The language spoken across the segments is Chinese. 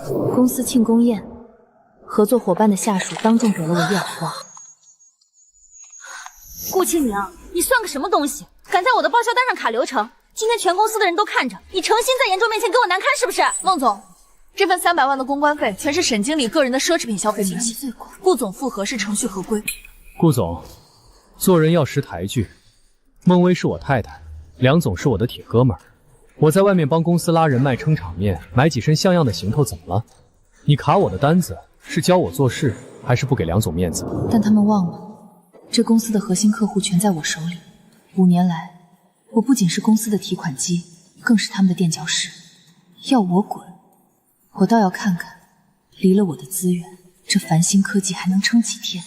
公司庆功宴，合作伙伴的下属当众给了我一耳光。顾清明，你算个什么东西？敢在我的报销单上卡流程？今天全公司的人都看着，你诚心在严州面前给我难堪是不是？孟总，这份300万的公关费全是沈经理个人的奢侈品消费明细，顾总复核是程序合规。顾总，做人要识抬举。孟薇是我太太，梁总是我的铁哥们儿。我在外面帮公司拉人脉、撑场面，买几身像样的行头，怎么了？你卡我的单子是教我做事，还是不给梁总面子？但他们忘了，这公司的核心客户全在我手里。5年来，我不仅是公司的提款机，更是他们的垫脚石。要我滚，我倒要看看，离了我的资源，这繁星科技还能撑几天。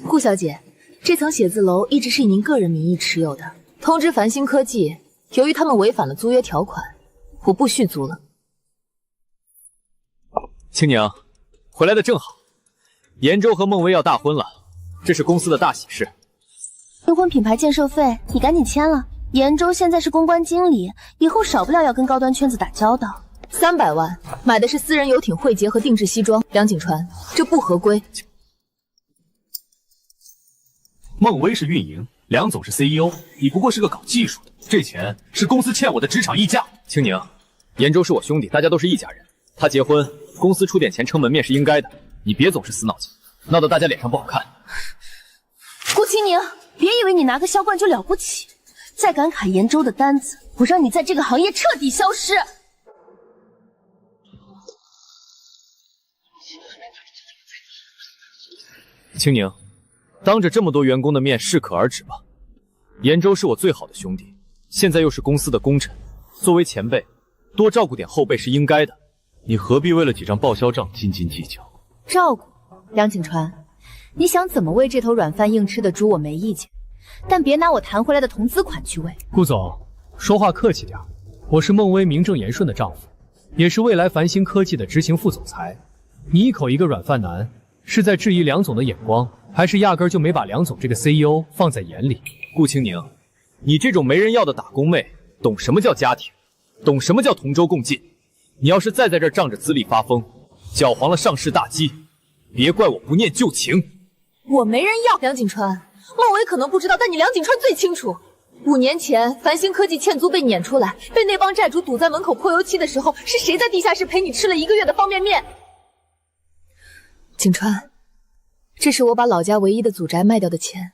顾小姐，这层写字楼一直是以您个人名义持有的。通知繁星科技，由于他们违反了租约条款，我不续租了。青宁，回来的正好。严州和孟薇要大婚了，这是公司的大喜事。订婚品牌建设费你赶紧签了。严州现在是公关经理，以后少不了要跟高端圈子打交道。300万买的是私人游艇汇结和定制西装，梁景川，这不合规。孟薇是运营，梁总是 CEO， 你不过是个搞技术的，这钱是公司欠我的职场溢价。青宁，严州是我兄弟，大家都是一家人。他结婚，公司出点钱撑门面是应该的。你别总是死脑筋，闹得大家脸上不好看。顾青宁，别以为你拿个销冠就了不起，再敢卡严州的单子，我让你在这个行业彻底消失。青宁，当着这么多员工的面适可而止吧。严州是我最好的兄弟，现在又是公司的功臣，作为前辈，多照顾点后辈是应该的。你何必为了几张报销账斤斤计较？照顾梁景川，你想怎么喂这头软饭硬吃的猪我没意见，但别拿我谈回来的投资款去喂。顾总，说话客气点，我是孟薇名正言顺的丈夫，也是未来繁星科技的执行副总裁。你一口一个软饭男，是在质疑梁总的眼光，还是压根就没把梁总这个 CEO 放在眼里？顾青宁，你这种没人要的打工妹，懂什么叫家庭，懂什么叫同舟共济。你要是再在这儿仗着资历发疯，搅黄了上市大基，别怪我不念旧情。我没人要。梁景川，孟薇可能不知道，但你梁景川最清楚。5年前繁星科技欠租被撵出来，被那帮债主堵在门口泼油漆的时候，是谁在地下室陪你吃了1个月的方便面？景川，这是我把老家唯一的祖宅卖掉的钱，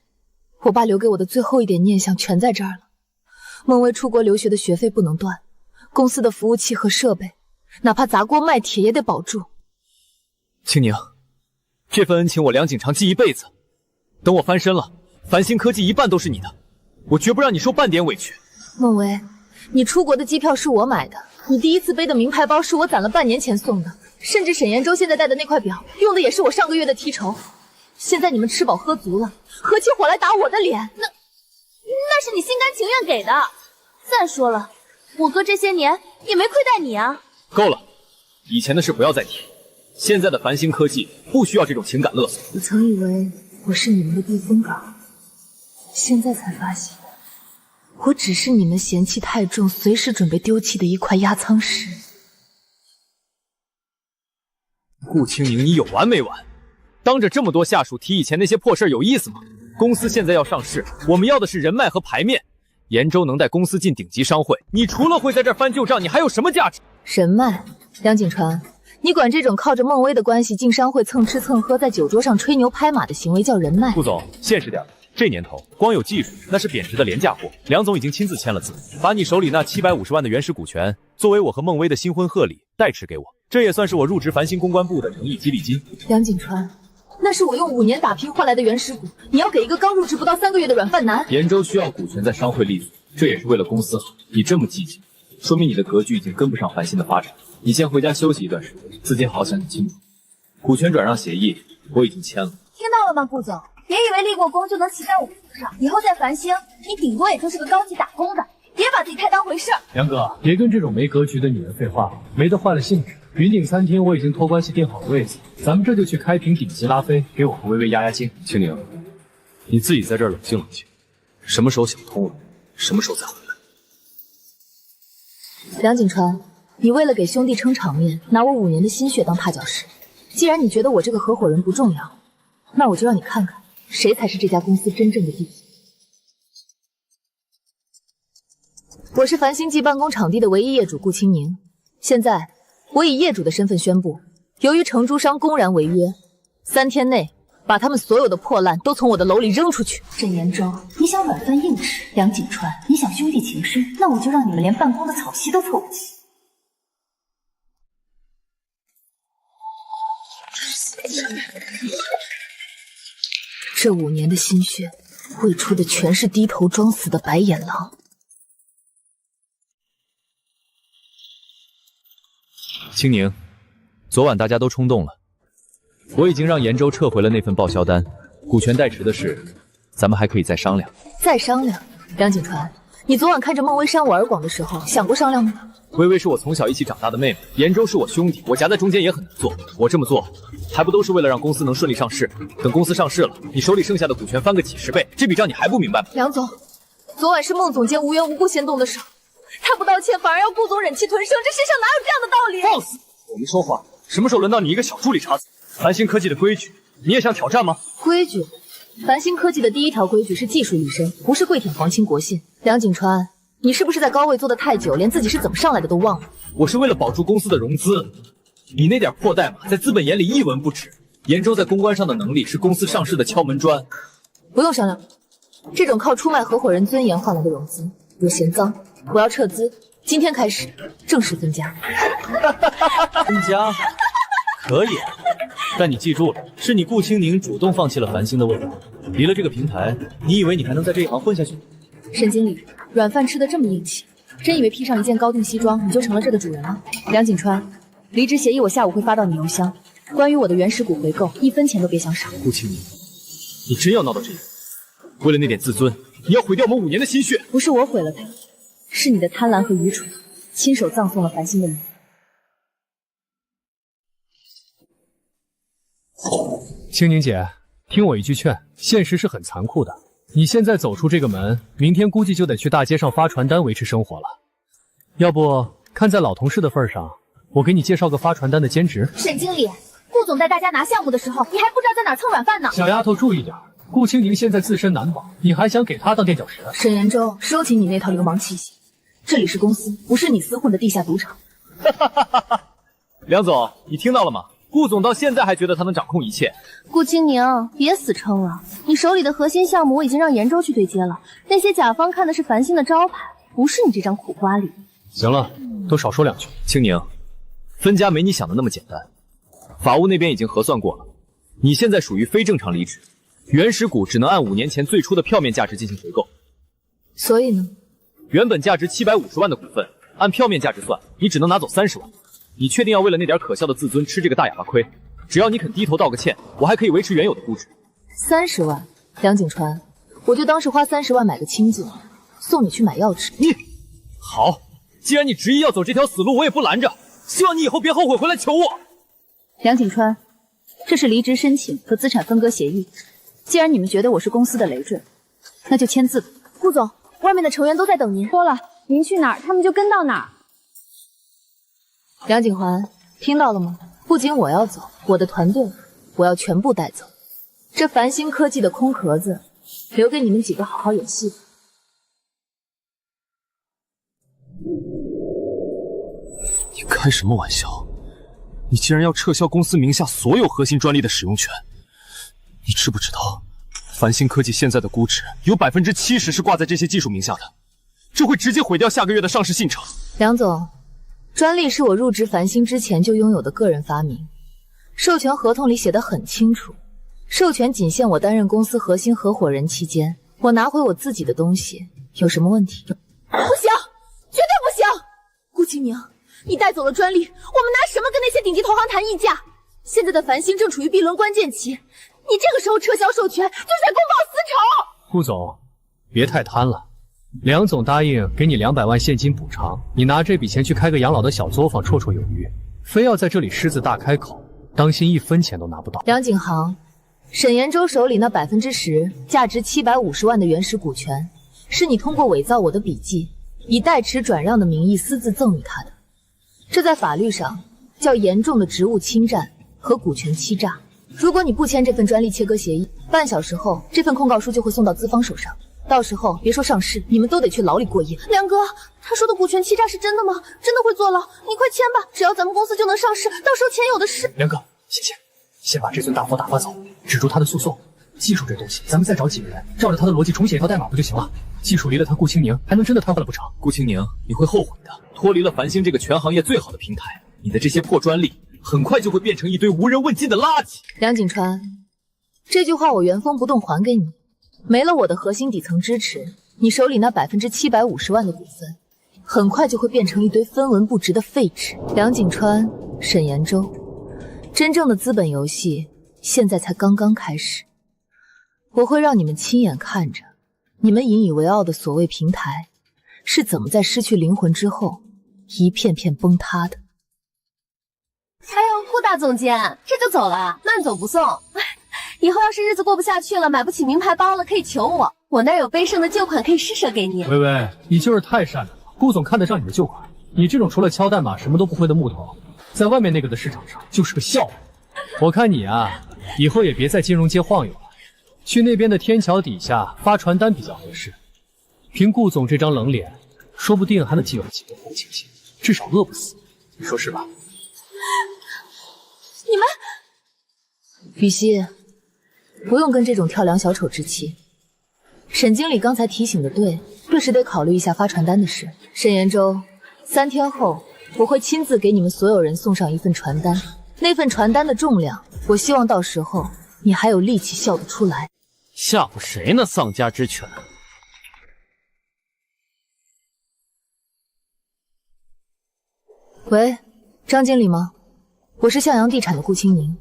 我爸留给我的最后一点念想全在这儿了。孟薇出国留学的学费不能断，公司的服务器和设备，哪怕砸锅卖铁也得保住。青宁，这份恩情我梁景长记一辈子。等我翻身了，繁星科技一半都是你的，我绝不让你受半点委屈。孟薇，你出国的机票是我买的，你第一次背的名牌包是我攒了半年前送的，甚至沈延洲现在戴的那块表，用的也是我上个月的提成。现在你们吃饱喝足了，合起伙来打我的脸，那是你心甘情愿给的。再说了，我哥这些年也没亏待你啊。够了，以前的事不要再提。现在的繁星科技不需要这种情感勒索。我曾以为我是你们的避风港，现在才发现，我只是你们嫌弃太重，随时准备丢弃的一块压舱石。顾青宁，你有完没完？当着这么多下属提以前那些破事有意思吗？公司现在要上市，我们要的是人脉和牌面。严州能带公司进顶级商会，你除了会在这儿翻旧账，你还有什么价值？人脉，梁景川，你管这种靠着孟薇的关系进商会蹭吃蹭喝，在酒桌上吹牛拍马的行为叫人脉？顾总，现实点，这年头光有技术那是贬值的廉价货。梁总已经亲自签了字，把你手里那750万的原始股权作为我和孟薇的新婚贺礼代持给我，这也算是我入职繁星公关部的诚意激励金。梁景川，那是我用5年打拼换来的原始股，你要给一个刚入职不到3个月的软饭男？严州需要股权在商会立足，这也是为了公司好。你这么积极，说明你的格局已经跟不上繁星的发展。你先回家休息一段时间，自己好好想想清楚。股权转让协议我已经签了。听到了吗，顾总？别以为立过功就能骑在我头上，以后在繁星，你顶多也就是个高级打工的，别把自己太当回事儿。梁哥，别跟这种没格局的女人废话，没得坏了兴致。云顶餐厅我已经托关系订好了位子，咱们这就去开瓶顶级拉菲，给我和薇薇压压惊。青宁，你自己在这儿冷静冷静，什么时候想通了，什么时候再回来。梁景川，你为了给兄弟撑场面，拿我5年的心血当踏脚石。既然你觉得我这个合伙人不重要，那我就让你看看谁才是这家公司真正的第一。我是繁星记办公场地的唯一业主顾青宁，现在我以业主的身份宣布，由于承租商公然违约，3天内把他们所有的破烂都从我的楼里扔出去。沈延州，你想软饭硬吃；梁景川，你想兄弟情深，那我就让你们连办公的草席都凑不齐。这5年的心血，汇出的全是低头装死的白眼狼。青宁，昨晚大家都冲动了，我已经让延州撤回了那份报销单，股权代持的事，咱们还可以再商量。再商量？梁景川，你昨晚看着孟薇扇我耳光的时候，想过商量吗？微微是我从小一起长大的妹妹，延州是我兄弟，我夹在中间也很难做。我这么做，还不都是为了让公司能顺利上市？等公司上市了，你手里剩下的股权翻个几10倍，这笔账你还不明白吗？梁总，昨晚是孟总监无缘无故先动的手，他不道歉，反而要顾总忍气吞声，这世上哪有这样的道理？放肆！我没说话，什么时候轮到你一个小助理插嘴？繁星科技的规矩，你也想挑战吗？规矩？繁星科技的第1条规矩是技术立身，不是跪舔皇亲国信。梁景川，你是不是在高位坐得太久，连自己是怎么上来的都忘了？我是为了保住公司的融资，你那点破代码在资本眼里一文不值。延州在公关上的能力是公司上市的敲门砖。不用商量，这种靠出卖合伙人尊严换来的融资，我嫌脏，我要撤资。今天开始正式分家。分家可以，但你记住了，是你顾青宁主动放弃了繁星的位置，离了这个平台，你以为你还能在这一行混下去？沈经理，软饭吃得这么硬气，真以为披上一件高定西装你就成了这的主人了？梁景川，离职协议我下午会发到你邮箱，关于我的原始股回购，1分钱都别想少。顾青宁，你真要闹到这样？为了那点自尊，你要毁掉我们5年的心血？不是我毁了它，是你的贪婪和愚蠢，亲手葬送了繁星的你。青宁姐，听我一句劝，现实是很残酷的。你现在走出这个门，明天估计就得去大街上发传单维持生活了。要不看在老同事的份上，我给你介绍个发传单的兼职。沈经理，顾总带大家拿项目的时候，你还不知道在哪蹭软饭呢。小丫头注意点，顾青宁现在自身难保，你还想给她当垫脚石？沈延州，收起你那套流氓气息，这里是公司，不是你厮混的地下赌场。梁总，你听到了吗？顾总到现在还觉得他能掌控一切。顾青宁，别死撑了，你手里的核心项目我已经让延州去对接了，那些甲方看的是繁星的招牌，不是你这张苦瓜脸。行了，都少说2句。青宁，分家没你想的那么简单，法务那边已经核算过了，你现在属于非正常离职，原始股只能按5年前最初的票面价值进行回购。所以呢？原本价值750万的股份，按票面价值算，你只能拿走30万。你确定要为了那点可笑的自尊吃这个大哑巴亏？只要你肯低头道个歉，我还可以维持原有的估值。30万，梁景川，我就当是花30万买个清净，送你去买药吃。你好，既然你执意要走这条死路，我也不拦着。希望你以后别后悔回来求我。梁景川，这是离职申请和资产分割协议。既然你们觉得我是公司的累赘，那就签字吧。顾总，外面的成员都在等您，说了您去哪儿，他们就跟到哪儿。梁景环，听到了吗？不仅我要走，我的团队我要全部带走。这繁星科技的空壳子，留给你们几个好好演戏吧。你开什么玩笑？你竟然要撤销公司名下所有核心专利的使用权？你知不知道，繁星科技现在的估值有70%是挂在这些技术名下的，这会直接毁掉下个月的上市进程。梁总，专利是我入职繁星之前就拥有的个人发明，授权合同里写得很清楚，授权仅限我担任公司核心合伙人期间，我拿回我自己的东西，有什么问题？不行，绝对不行！顾清明，你带走了专利，我们拿什么跟那些顶级投行谈议价？现在的繁星正处于 B 轮关键期，你这个时候撤销授权，就是在公报私仇。顾总，别太贪了。梁总答应给你200万现金补偿，你拿这笔钱去开个养老的小作坊绰绰有余，非要在这里狮子大开口，当心1分钱都拿不到。梁景航，沈延洲手里那10%价值750万的原始股权，是你通过伪造我的笔记，以代持转让的名义私自赠与他的，这在法律上叫严重的职务侵占和股权欺诈。如果你不签这份专利切割协议，半小时后这份控告书就会送到资方手上，到时候别说上市，你们都得去牢里过夜。梁哥，他说的股权欺诈是真的吗？真的会坐牢？你快签吧，只要咱们公司就能上市，到时候钱有的是。梁哥，谢谢，先把这尊大佛打发走，止住他的诉讼。技术这东西，咱们再找几个人，照着他的逻辑重写一套代码不就行了？技术离了他顾青宁，还能真的瘫痪了不成？顾青宁，你会后悔的。脱离了繁星这个全行业最好的平台，你的这些破专利很快就会变成一堆无人问津的垃圾。梁景川，这句话我原封不动还给你。没了我的核心底层支持，你手里那750万的股份，很快就会变成一堆分文不值的废纸。梁景川、沈延洲，真正的资本游戏现在才刚刚开始。我会让你们亲眼看着，你们引以为傲的所谓平台，是怎么在失去灵魂之后，一片片崩塌的。哎呦，顾大总监，这就走了？慢走不送。以后要是日子过不下去了，买不起名牌包了，可以求我，我那儿有杯盛的旧款可以施舍给你。微微，你就是太善良了。顾总看得上你的旧款，你这种除了敲代码什么都不会的木头，在外面那个的市场上就是个笑话。我看你啊，以后也别在金融街晃悠了。去那边的天桥底下发传单比较合适。凭顾总这张冷脸，说不定还能寄有几个同情心，至少饿不死。你说是吧？你们，雨熙，不用跟这种跳梁小丑置气。沈经理刚才提醒的对，确实得考虑一下发传单的事。沈延洲，3天后我会亲自给你们所有人送上一份传单，那份传单的重量，我希望到时候你还有力气笑得出来。吓唬谁呢？丧家之犬！喂，张经理吗？我是向阳地产的顾青宁，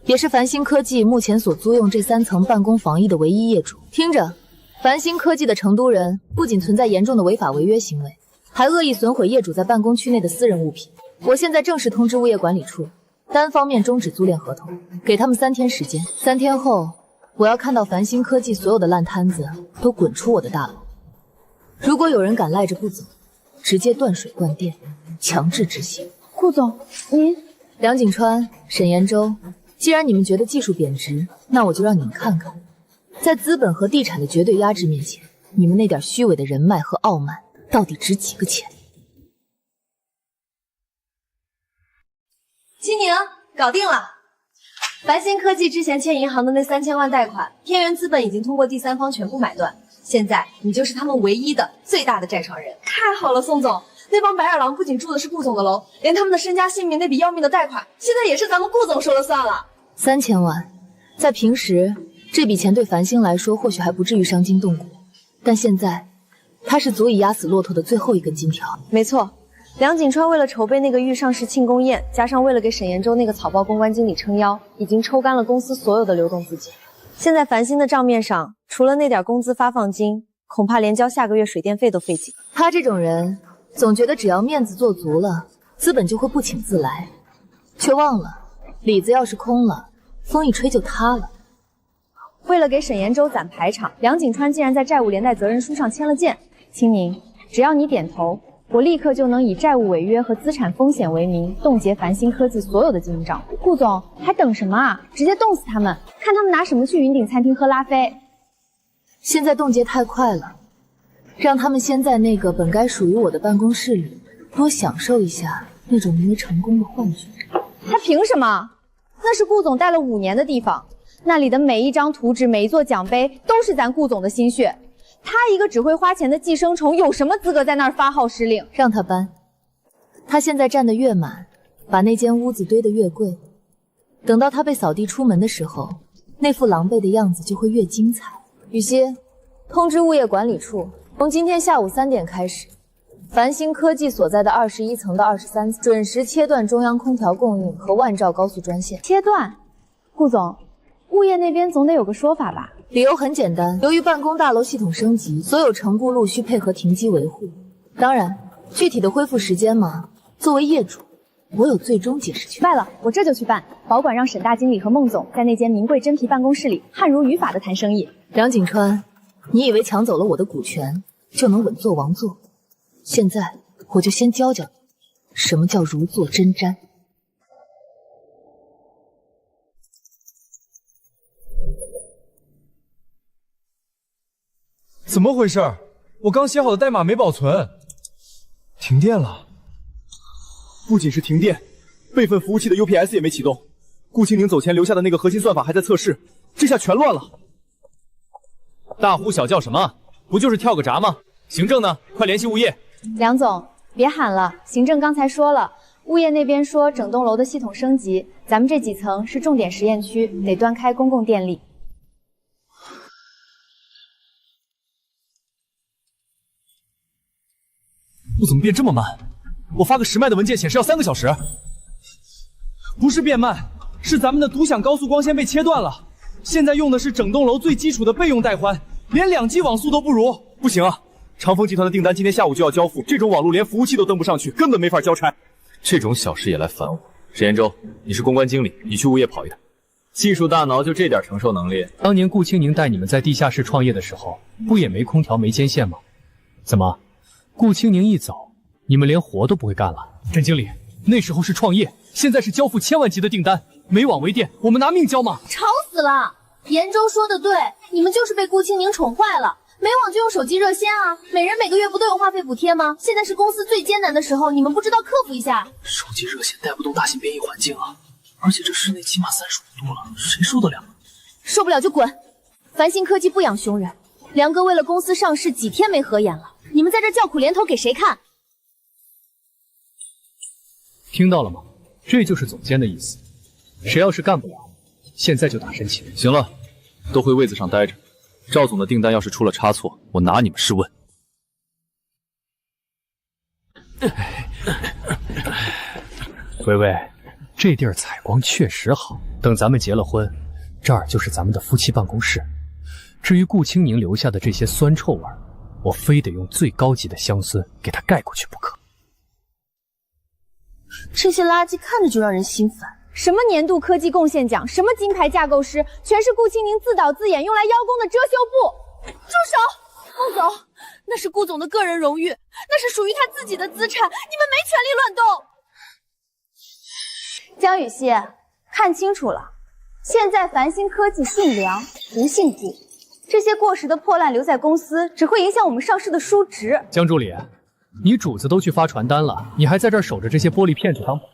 也是繁星科技目前所租用这3层办公房1的唯一业主。听着，繁星科技的成都人不仅存在严重的违法违约行为，还恶意损毁业主在办公区内的私人物品。我现在正式通知物业管理处，单方面终止租赁合同，给他们3天时间。3天后，我要看到繁星科技所有的烂摊子都滚出我的大楼。如果有人敢赖着不走，直接断水断电，强制执行。顾总，您，梁景川、沈延洲，既然你们觉得技术贬值，那我就让你们看看，在资本和地产的绝对压制面前，你们那点虚伪的人脉和傲慢到底值几个钱？青宁，搞定了。繁星科技之前欠银行的那3000万贷款，天元资本已经通过第三方全部买断，现在你就是他们唯一的最大的债权人。太好了，宋总，那帮白眼狼不仅住的是顾总的楼，连他们的身家性命那笔要命的贷款，现在也是咱们顾总说了算了。3000万，在平时这笔钱对繁星来说或许还不至于伤筋动骨，但现在它是足以压死骆驼的最后一根金条。没错。梁景川为了筹备那个预上市庆功宴，加上为了给沈延洲那个草包公关经理撑腰，已经抽干了公司所有的流动资金。现在繁星的账面上，除了那点工资发放金，恐怕连交下个月水电费都费劲。他这种人，总觉得只要面子做足了，资本就会不请自来，却忘了里子要是空了，风一吹就塌了。为了给沈延洲攒排场，梁景川竟然在债务连带责任书上签了件。青宁，只要你点头，我立刻就能以债务违约和资产风险为名，冻结繁星科技所有的经营账户。顾总，还等什么啊？直接冻死他们，看他们拿什么去云顶餐厅喝拉菲。现在冻结太快了，让他们先在那个本该属于我的办公室里多享受一下那种名为成功的幻觉。他凭什么？那是顾总待了5年的地方，那里的每一张图纸、每一座奖杯都是咱顾总的心血。他一个只会花钱的寄生虫，有什么资格在那儿发号施令？让他搬，他现在占得越满，把那间屋子堆得越贵，等到他被扫地出门的时候，那副狼狈的样子就会越精彩。雨熙，通知物业管理处，从今天下午3点开始，繁星科技所在的21层到23层准时切断中央空调供应和万兆高速专线。切断？顾总，物业那边总得有个说法吧？理由很简单，由于办公大楼系统升级，所有成顾路需配合停机维护。当然，具体的恢复时间嘛，作为业主，我有最终解释权。明白了，我这就去办，保管让沈大经理和孟总在那间名贵真皮办公室里汗如雨法的谈生意。梁景川，你以为抢走了我的股权就能稳坐王座？现在我就先教教你，什么叫如坐针毡。怎么回事？我刚写好的代码没保存，停电了。不仅是停电，备份服务器的 UPS 也没启动。顾青宁走前留下的那个核心算法还在测试，这下全乱了。大呼小叫什么？不就是跳个闸吗？行政呢？快联系物业。梁总，别喊了，行政刚才说了，物业那边说整栋楼的系统升级，咱们这几层是重点实验区，得端开公共电力。我怎么变这么慢？我发个10迈的文件显示要3个小时。不是变慢，是咱们的独享高速光纤被切断了。现在用的是整栋楼最基础的备用带宽，连2G 网速都不如。不行啊！长丰集团的订单今天下午就要交付，这种网络连服务器都登不上去，根本没法交差。这种小事也来烦我。沈延洲，你是公关经理，你去物业跑一趟。技术大脑就这点承受能力？当年顾青宁带你们在地下室创业的时候，不也没空调没接线吗？怎么？顾青宁一走，你们连活都不会干了。沈经理，那时候是创业，现在是交付1000万级的订单，没网没电，我们拿命交吗？吵死了！延州说的对，你们就是被顾青宁宠坏了。没网就用手机热线啊，每人每个月不都有话费补贴吗？现在是公司最艰难的时候，你们不知道克服一下？手机热线带不动大型变异环境啊，而且这室内起码35度了，谁受得了？受不了就滚！繁星科技不养熊人，梁哥为了公司上市几天没合眼了，你们在这叫苦连头给谁看？听到了吗？这就是总监的意思。谁要是干不了，现在就打申请。行了，都回位子上待着。赵总的订单要是出了差错，我拿你们试问。微微，这地儿采光确实好。等咱们结了婚，这儿就是咱们的夫妻办公室。至于顾青宁留下的这些酸臭味，我非得用最高级的香薰给它盖过去不可。这些垃圾看着就让人心烦。什么年度科技贡献奖，什么金牌架构师，全是顾青宁自导自演用来邀功的遮羞布。住手！孟总，那是顾总的个人荣誉，那是属于他自己的资产，你们没权利乱动。江雨熙，看清楚了，现在繁星科技姓梁不姓顾，这些过时的破烂留在公司，只会影响我们上市的书值。江助理，你主子都去发传单了，你还在这儿守着这些玻璃骗子当宝贝？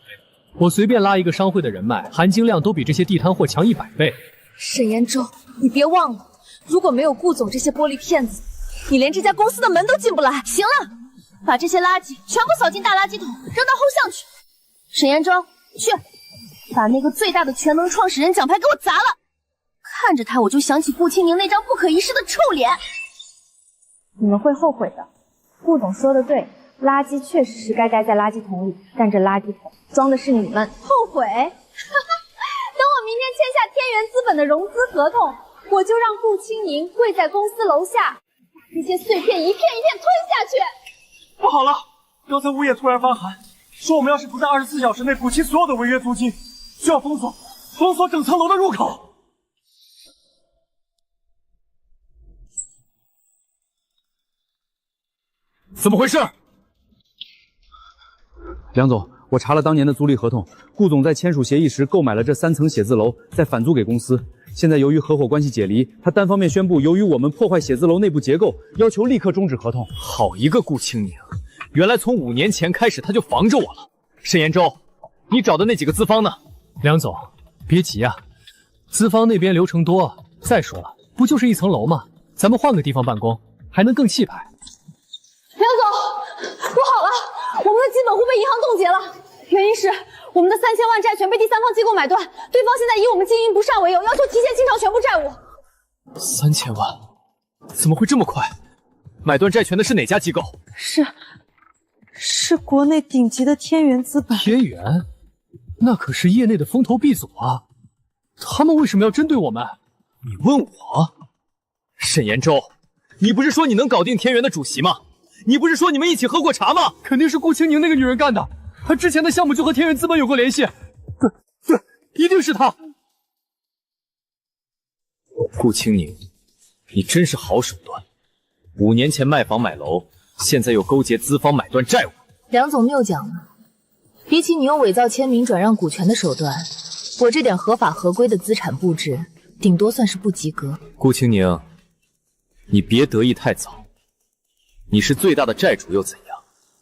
我随便拉一个商会的人脉，含金量都比这些地摊货强100倍。沈延洲，你别忘了，如果没有顾总这些玻璃骗子，你连这家公司的门都进不来。行了，把这些垃圾全部扫进大垃圾桶，扔到后巷去。沈延洲，去把那个最大的全能创始人奖牌给我砸了。看着他，我就想起顾青宁那张不可一世的臭脸。你们会后悔的。顾总说的对，垃圾确实是该待在垃圾桶里，但这垃圾桶装的是你们。后悔？等我明天签下天元资本的融资合同，我就让顾青宁跪在公司楼下，把这些碎片一片一片吞下去。不好了，刚才物业突然发函，说我们要是不在24小时内补齐所有的违约租金，需要封锁整层楼的入口。怎么回事？梁总，我查了当年的租赁合同，顾总在签署协议时购买了这3层写字楼，再返租给公司。现在由于合伙关系解离，他单方面宣布，由于我们破坏写字楼内部结构，要求立刻终止合同。好一个顾青宁，原来从5年前开始他就防着我了。沈延洲，你找的那几个资方呢？梁总，别急啊，资方那边流程多。再说了，不就是1层楼吗？咱们换个地方办公，还能更气派。梁总，不好了，我们的基本户被银行冻结了，原因是我们的3000万债权被第三方机构买断，对方现在以我们经营不善为由，要求提前清偿全部债务。3000万？怎么会这么快？买断债权的是哪家机构？是国内顶级的天元资本。天元？那可是业内的风头鼻祖啊！他们为什么要针对我们？你问我？沈延洲，你不是说你能搞定天元的主席吗？你不是说你们一起喝过茶吗？肯定是顾青宁那个女人干的，她之前的项目就和天元资本有过联系。对，一定是她。顾青宁，你真是好手段！5年前卖房买楼，现在又勾结资方买断债务。梁总谬讲了，比起你用伪造签名转让股权的手段，我这点合法合规的资产布置，顶多算是不及格。顾青宁，你别得意太早。你是最大的债主又怎样？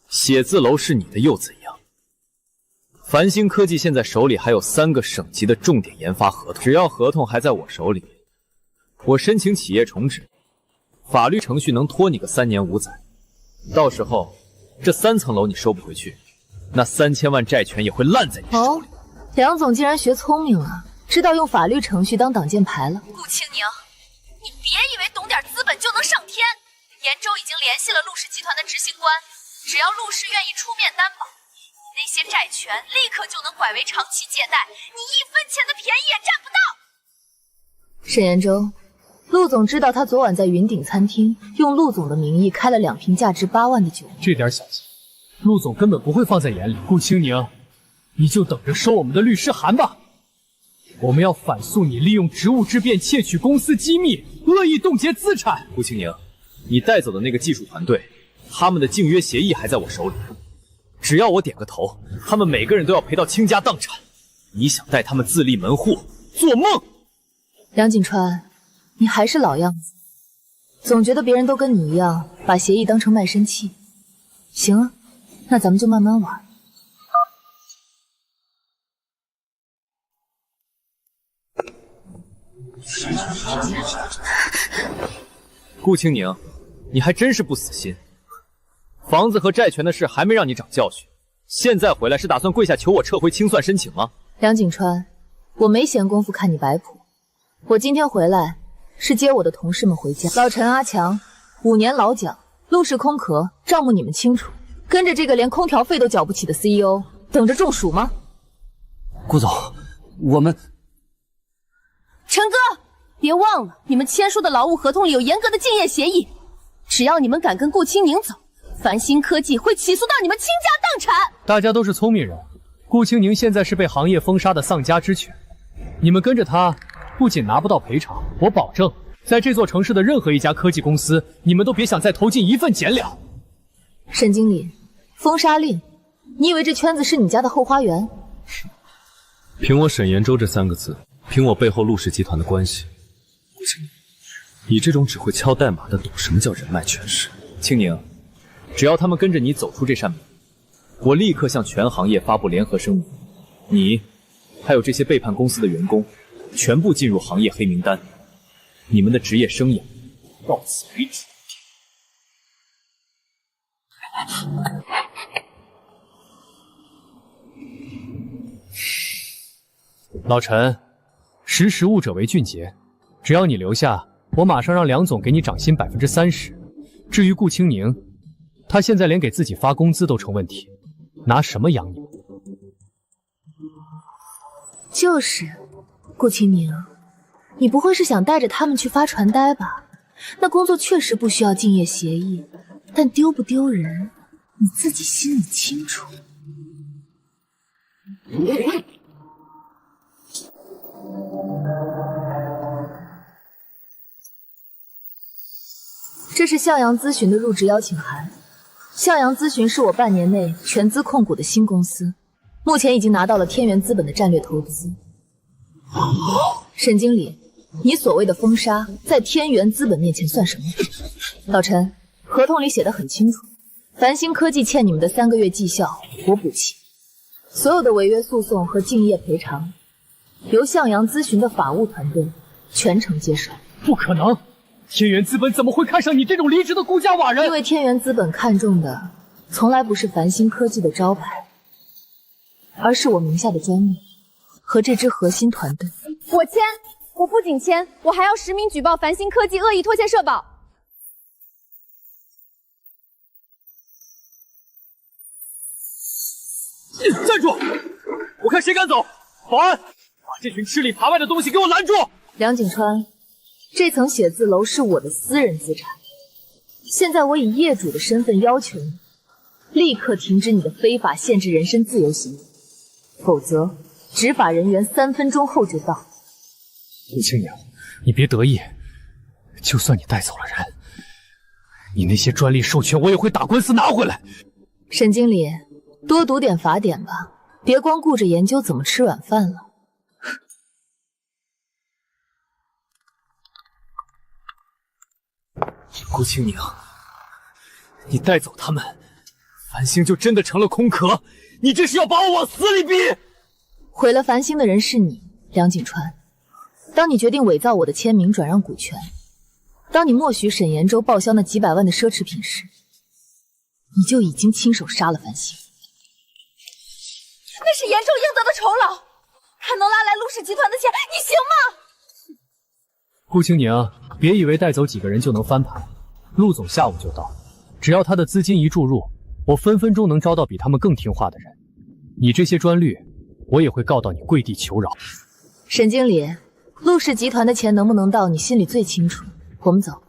写字楼是你的又怎样？繁星科技现在手里还有3个省级的重点研发合同，只要合同还在我手里，我申请企业重置，法律程序能拖你个3年5载。到时候这3层楼你收不回去，那3000万债权也会烂在你手里。梁总竟然学聪明了，知道用法律程序当挡箭牌了。顾青宁，你别以为懂点资本就能上天。严州已经联系了陆氏集团的执行官，只要陆氏愿意出面担保，你那些债权立刻就能拐为长期借贷，你1分钱的便宜也占不到。沈延洲，陆总知道他昨晚在云顶餐厅用陆总的名义开了2瓶价值8万的酒。这点小钱，陆总根本不会放在眼里。顾青宁，你就等着收我们的律师函吧。我们要反诉你利用职务之便窃取公司机密，恶意冻结资产。顾青宁，你带走的那个技术团队，他们的竞约协议还在我手里，只要我点个头，他们每个人都要赔到倾家荡产。你想带他们自立门户，做梦！梁锦川，你还是老样子，总觉得别人都跟你一样，把协议当成卖身契。行啊，那咱们就慢慢玩。顾青宁，你还真是不死心。房子和债权的事还没让你长教训，现在回来是打算跪下求我撤回清算申请吗？梁锦川，我没闲工夫看你摆谱。我今天回来是接我的同事们回家。老陈、阿强，5年老蒋，陆氏空壳，账目你们清楚。跟着这个连空调费都缴不起的 CEO， 等着中暑吗？顾总，我们……陈哥，别忘了，你们签署的劳务合同里有严格的竞业协议，只要你们敢跟顾青宁走，繁星科技会起诉到你们倾家荡产。大家都是聪明人，顾青宁现在是被行业封杀的丧家之犬，你们跟着他，不仅拿不到赔偿，我保证，在这座城市的任何一家科技公司，你们都别想再投进1份钱两。沈经理，封杀令，你以为这圈子是你家的后花园？凭我沈延洲这3个字，凭我背后陆氏集团的关系，顾青宁，你这种只会敲代码的，懂什么叫人脉权势？青宁，只要他们跟着你走出这扇门，我立刻向全行业发布联合声明，你还有这些背叛公司的员工，全部进入行业黑名单，你们的职业生涯到此为止。老陈，识物者为俊杰，只要你留下，我马上让梁总给你涨薪30%。至于顾青宁，他现在连给自己发工资都成问题，拿什么养你们？就是，顾青宁，你不会是想带着他们去发传单吧？那工作确实不需要竞业协议，但丢不丢人，你自己心里清楚。这是向阳咨询的入职邀请函。向阳咨询是我半年内全资控股的新公司，目前已经拿到了天元资本的战略投资。沈经理，你所谓的封杀，在天元资本面前算什么？老陈，合同里写得很清楚，繁星科技欠你们的3个月绩效，我补齐。所有的违约诉讼和竞业赔偿，由向阳咨询的法务团队全程接手。不可能！天元资本怎么会看上你这种离职的孤家寡人？因为天元资本看中的从来不是繁星科技的招牌，而是我名下的专利和这支核心团队。我签，我不仅签，我还要实名举报繁星科技恶意拖欠社保。站住！我看谁敢走！保安，把这群吃里扒外的东西给我拦住！梁景川，这层写字楼是我的私人资产，现在我以业主的身份要求你，立刻停止你的非法限制人身自由行为，否则执法人员3分钟后就到。顾青宁，你别得意，就算你带走了人，你那些专利授权我也会打官司拿回来。沈经理，多读点法典吧，别光顾着研究怎么吃晚饭了。顾清宁，你带走他们，繁星就真的成了空壳，你这是要把我往死里逼！毁了繁星的人是你，梁景川。当你决定伪造我的签名转让股权，当你默许沈延洲报销那几百万的奢侈品时，你就已经亲手杀了繁星。那是延州应得的酬劳，还能拉来陆氏集团的钱，你行吗？顾清宁，别以为带走几个人就能翻盘。陆总下午就到，只要他的资金一注入，我分分钟能招到比他们更听话的人。你这些专利，我也会告到你跪地求饶。沈经理，陆氏集团的钱能不能到，你心里最清楚。我们走。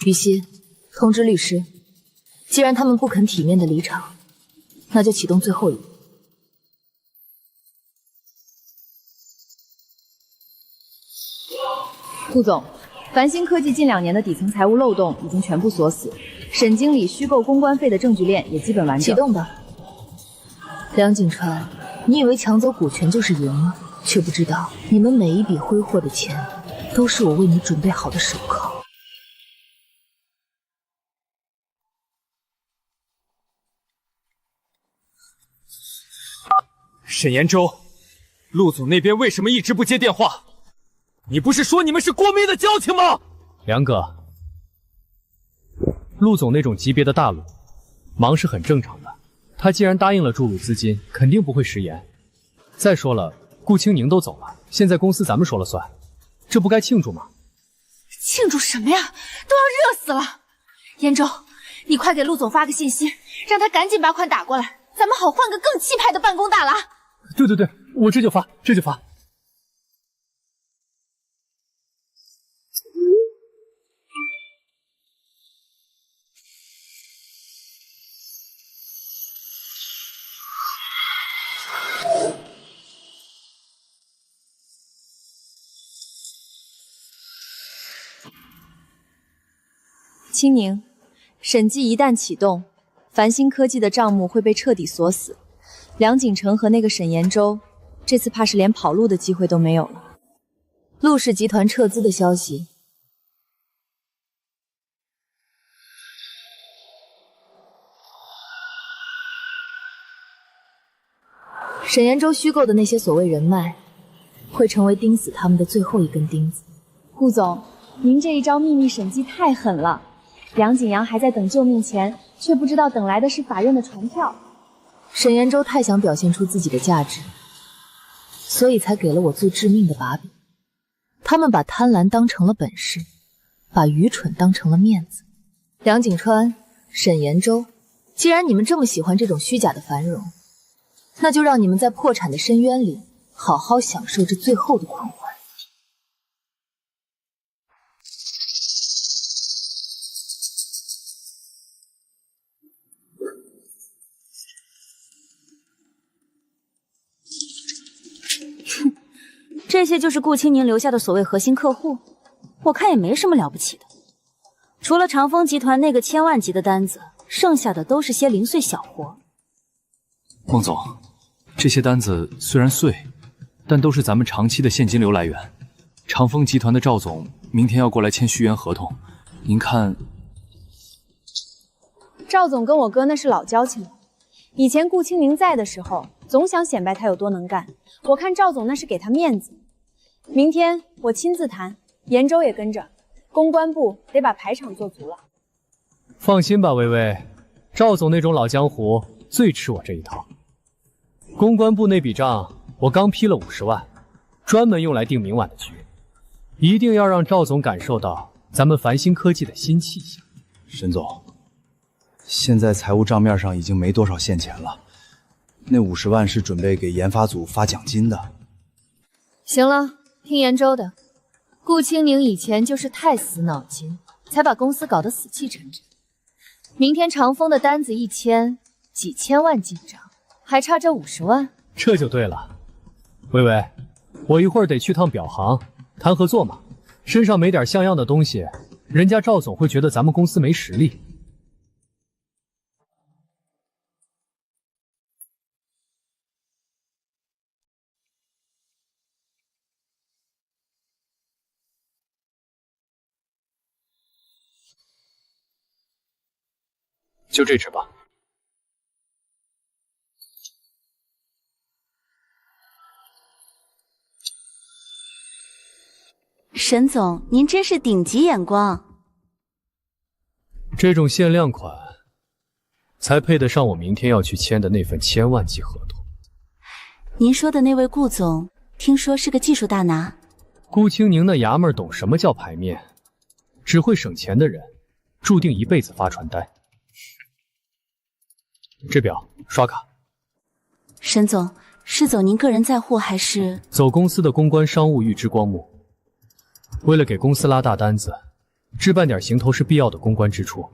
雨熙，通知律师，既然他们不肯体面的离场，那就启动最后一步。顾总，繁星科技近2年的底层财务漏洞已经全部锁死，沈经理虚构公关费的证据链也基本完整。启动吧。梁景川，你以为抢走股权就是赢吗？却不知道你们每一笔挥霍的钱，都是我为你准备好的手铐。沈延洲，陆总那边为什么一直不接电话？你不是说你们是过命的交情吗？梁哥，陆总那种级别的大佬，忙是很正常的。他既然答应了注入资金，肯定不会食言。再说了，顾清宁都走了，现在公司咱们说了算，这不该庆祝吗？庆祝什么呀？都要热死了！延州，你快给陆总发个信息，让他赶紧把款打过来，咱们好换个更气派的办公大拿。对，我这就发。清宁，审计一旦启动，繁星科技的账目会被彻底锁死。梁景成和那个沈延洲，这次怕是连跑路的机会都没有了。陆氏集团撤资的消息，沈延洲虚构的那些所谓人脉，会成为钉死他们的最后一根钉子。顾总，您这一招秘密审计太狠了。梁景阳还在等救命钱，却不知道等来的是法院的传票。沈延洲太想表现出自己的价值，所以才给了我最致命的把柄。他们把贪婪当成了本事，把愚蠢当成了面子。梁景川、沈延洲，既然你们这么喜欢这种虚假的繁荣，那就让你们在破产的深渊里好好享受这最后的狂欢。这些就是顾清宁留下的所谓核心客户，我看也没什么了不起的。除了长丰集团那个1000万级的单子，剩下的都是些零碎小活。孟总，这些单子虽然碎，但都是咱们长期的现金流来源。长丰集团的赵总明天要过来签续约合同，您看？赵总跟我哥那是老交情了，以前顾清宁在的时候，总想显摆他有多能干。我看赵总那是给他面子。明天我亲自谈，延州也跟着，公关部得把排场做足了。放心吧，微微，赵总那种老江湖最吃我这一套。公关部那笔账我刚批了50万，专门用来定明晚的局，一定要让赵总感受到咱们繁星科技的新气象。沈总，现在财务账面上已经没多少现钱了，那50万是准备给研发组发奖金的。行了，听延州的，顾清宁以前就是太死脑筋，才把公司搞得死气沉沉。明天长丰的单子一签，几千万进账，还差这50万。这就对了。微微，我一会儿得去趟表行谈合作嘛，身上没点像样的东西，人家赵总会觉得咱们公司没实力。就这支吧。沈总，您真是顶级眼光。这种限量款，才配得上我明天要去签的那份1000万级合同。您说的那位顾总，听说是个技术大拿。顾青宁那衙门懂什么叫牌面，只会省钱的人，注定一辈子发传单。这表刷卡。沈总，是走您个人在乎还是走公司的公关商务预支光幕？为了给公司拉大单子，置办点行头是必要的公关支出，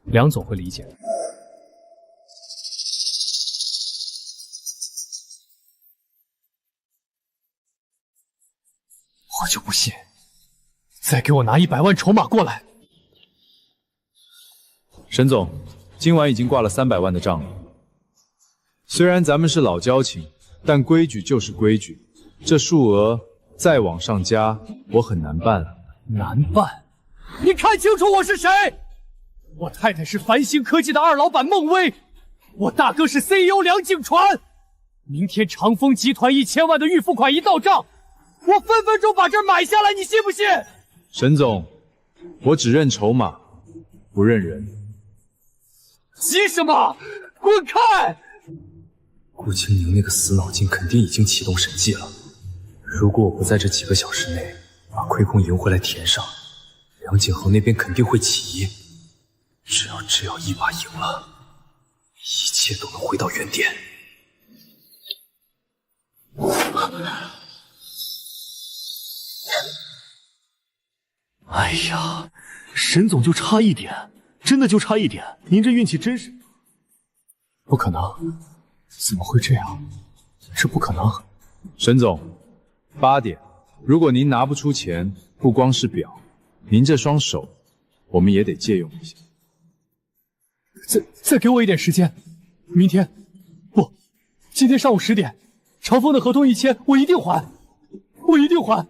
梁总会理解的。我就不信，再给我拿100万筹码过来。沈总，今晚已经挂了300万的账了。虽然咱们是老交情，但规矩就是规矩，这数额再往上加，我很难办了。难办？你看清楚我是谁！我太太是繁星科技的二老板孟薇，我大哥是 CEO 梁景传。明天长丰集团1000万的预付款一到账，我分分钟把这儿买下来，你信不信？沈总，我只认筹码，不认人。急什么？滚开！顾青宁那个死脑筋肯定已经启动审计了。如果我不在这几个小时内把亏空赢回来填上，梁景恒那边肯定会起疑。只要一把赢了，一切都能回到原点。哎呀，沈总就差一点，真的就差一点，您这运气真是……不可能，怎么会这样？这不可能。沈总，8点，如果您拿不出钱，不光是表，您这双手，我们也得借用一下。再给我一点时间，明天，不，今天上午10点，长丰的合同一签，我一定还，我一定还。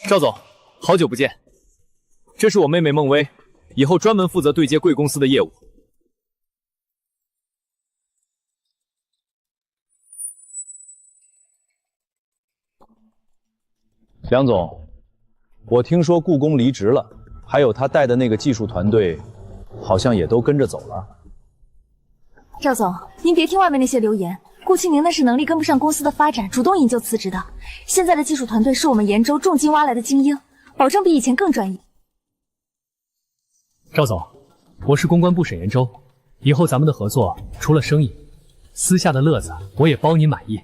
赵总，好久不见，这是我妹妹孟薇，以后专门负责对接贵公司的业务。梁总，我听说顾工离职了，还有他带的那个技术团队，好像也都跟着走了。赵总，您别听外面那些流言，顾青宁那是能力跟不上公司的发展，主动引咎辞职的。现在的技术团队是我们延州重金挖来的精英，保证比以前更专业。赵总，我是公关部沈延洲，以后咱们的合作除了生意，私下的乐子我也包您满意。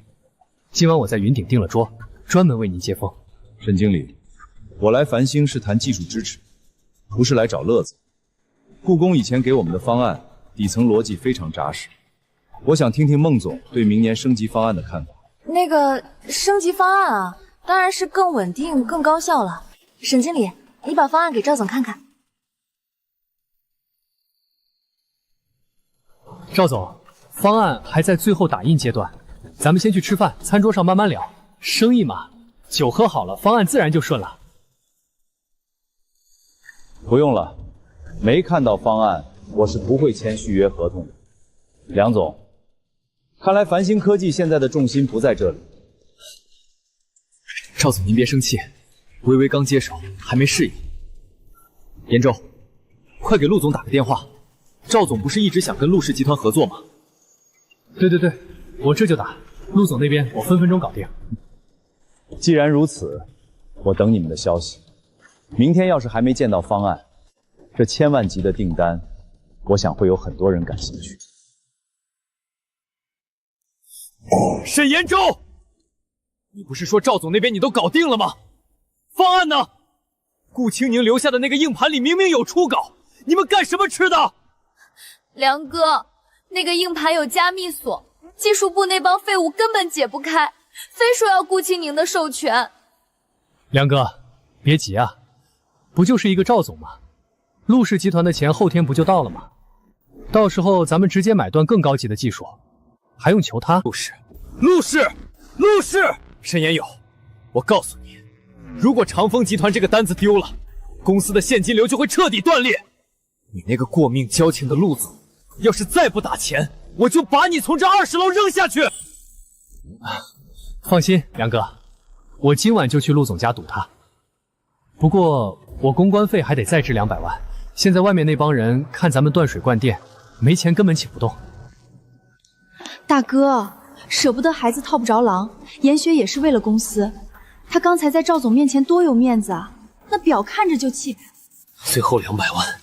今晚我在云顶订了桌，专门为您接风。沈经理，我来繁星是谈技术支持，不是来找乐子。顾工以前给我们的方案底层逻辑非常扎实，我想听听孟总对明年升级方案的看法。那个升级方案啊，当然是更稳定、更高效了。沈经理，你把方案给赵总看看。赵总，方案还在最后打印阶段，咱们先去吃饭，餐桌上慢慢聊。生意嘛，酒喝好了，方案自然就顺了。不用了，没看到方案，我是不会签续约合同的。梁总，看来繁星科技现在的重心不在这里。赵总您别生气，微微刚接手，还没适应。延州，快给陆总打个电话。赵总不是一直想跟陆氏集团合作吗？对，我这就打。陆总那边我分分钟搞定。既然如此，我等你们的消息。明天要是还没见到方案，这1000万级的订单，我想会有很多人感兴趣。沈延洲，你不是说赵总那边你都搞定了吗？方案呢？顾青宁留下的那个硬盘里明明有初稿，你们干什么吃的？梁哥，那个硬盘有加密锁，技术部那帮废物根本解不开，非说要顾青宁的授权。梁哥，别急啊，不就是一个赵总吗？陆氏集团的钱后天不就到了吗？到时候咱们直接买断更高级的技术，还用求他？陆氏，沈延友，我告诉你，如果长风集团这个单子丢了，公司的现金流就会彻底断裂。你那个过命交情的陆总，要是再不打钱，我就把你从这20楼扔下去。放心，梁哥，我今晚就去陆总家堵他。不过我公关费还得再支200万，现在外面那帮人看咱们断水灌电，没钱根本请不动。大哥，舍不得孩子套不着狼，严雪也是为了公司。他刚才在赵总面前多有面子啊，那表看着就气派。最后200万。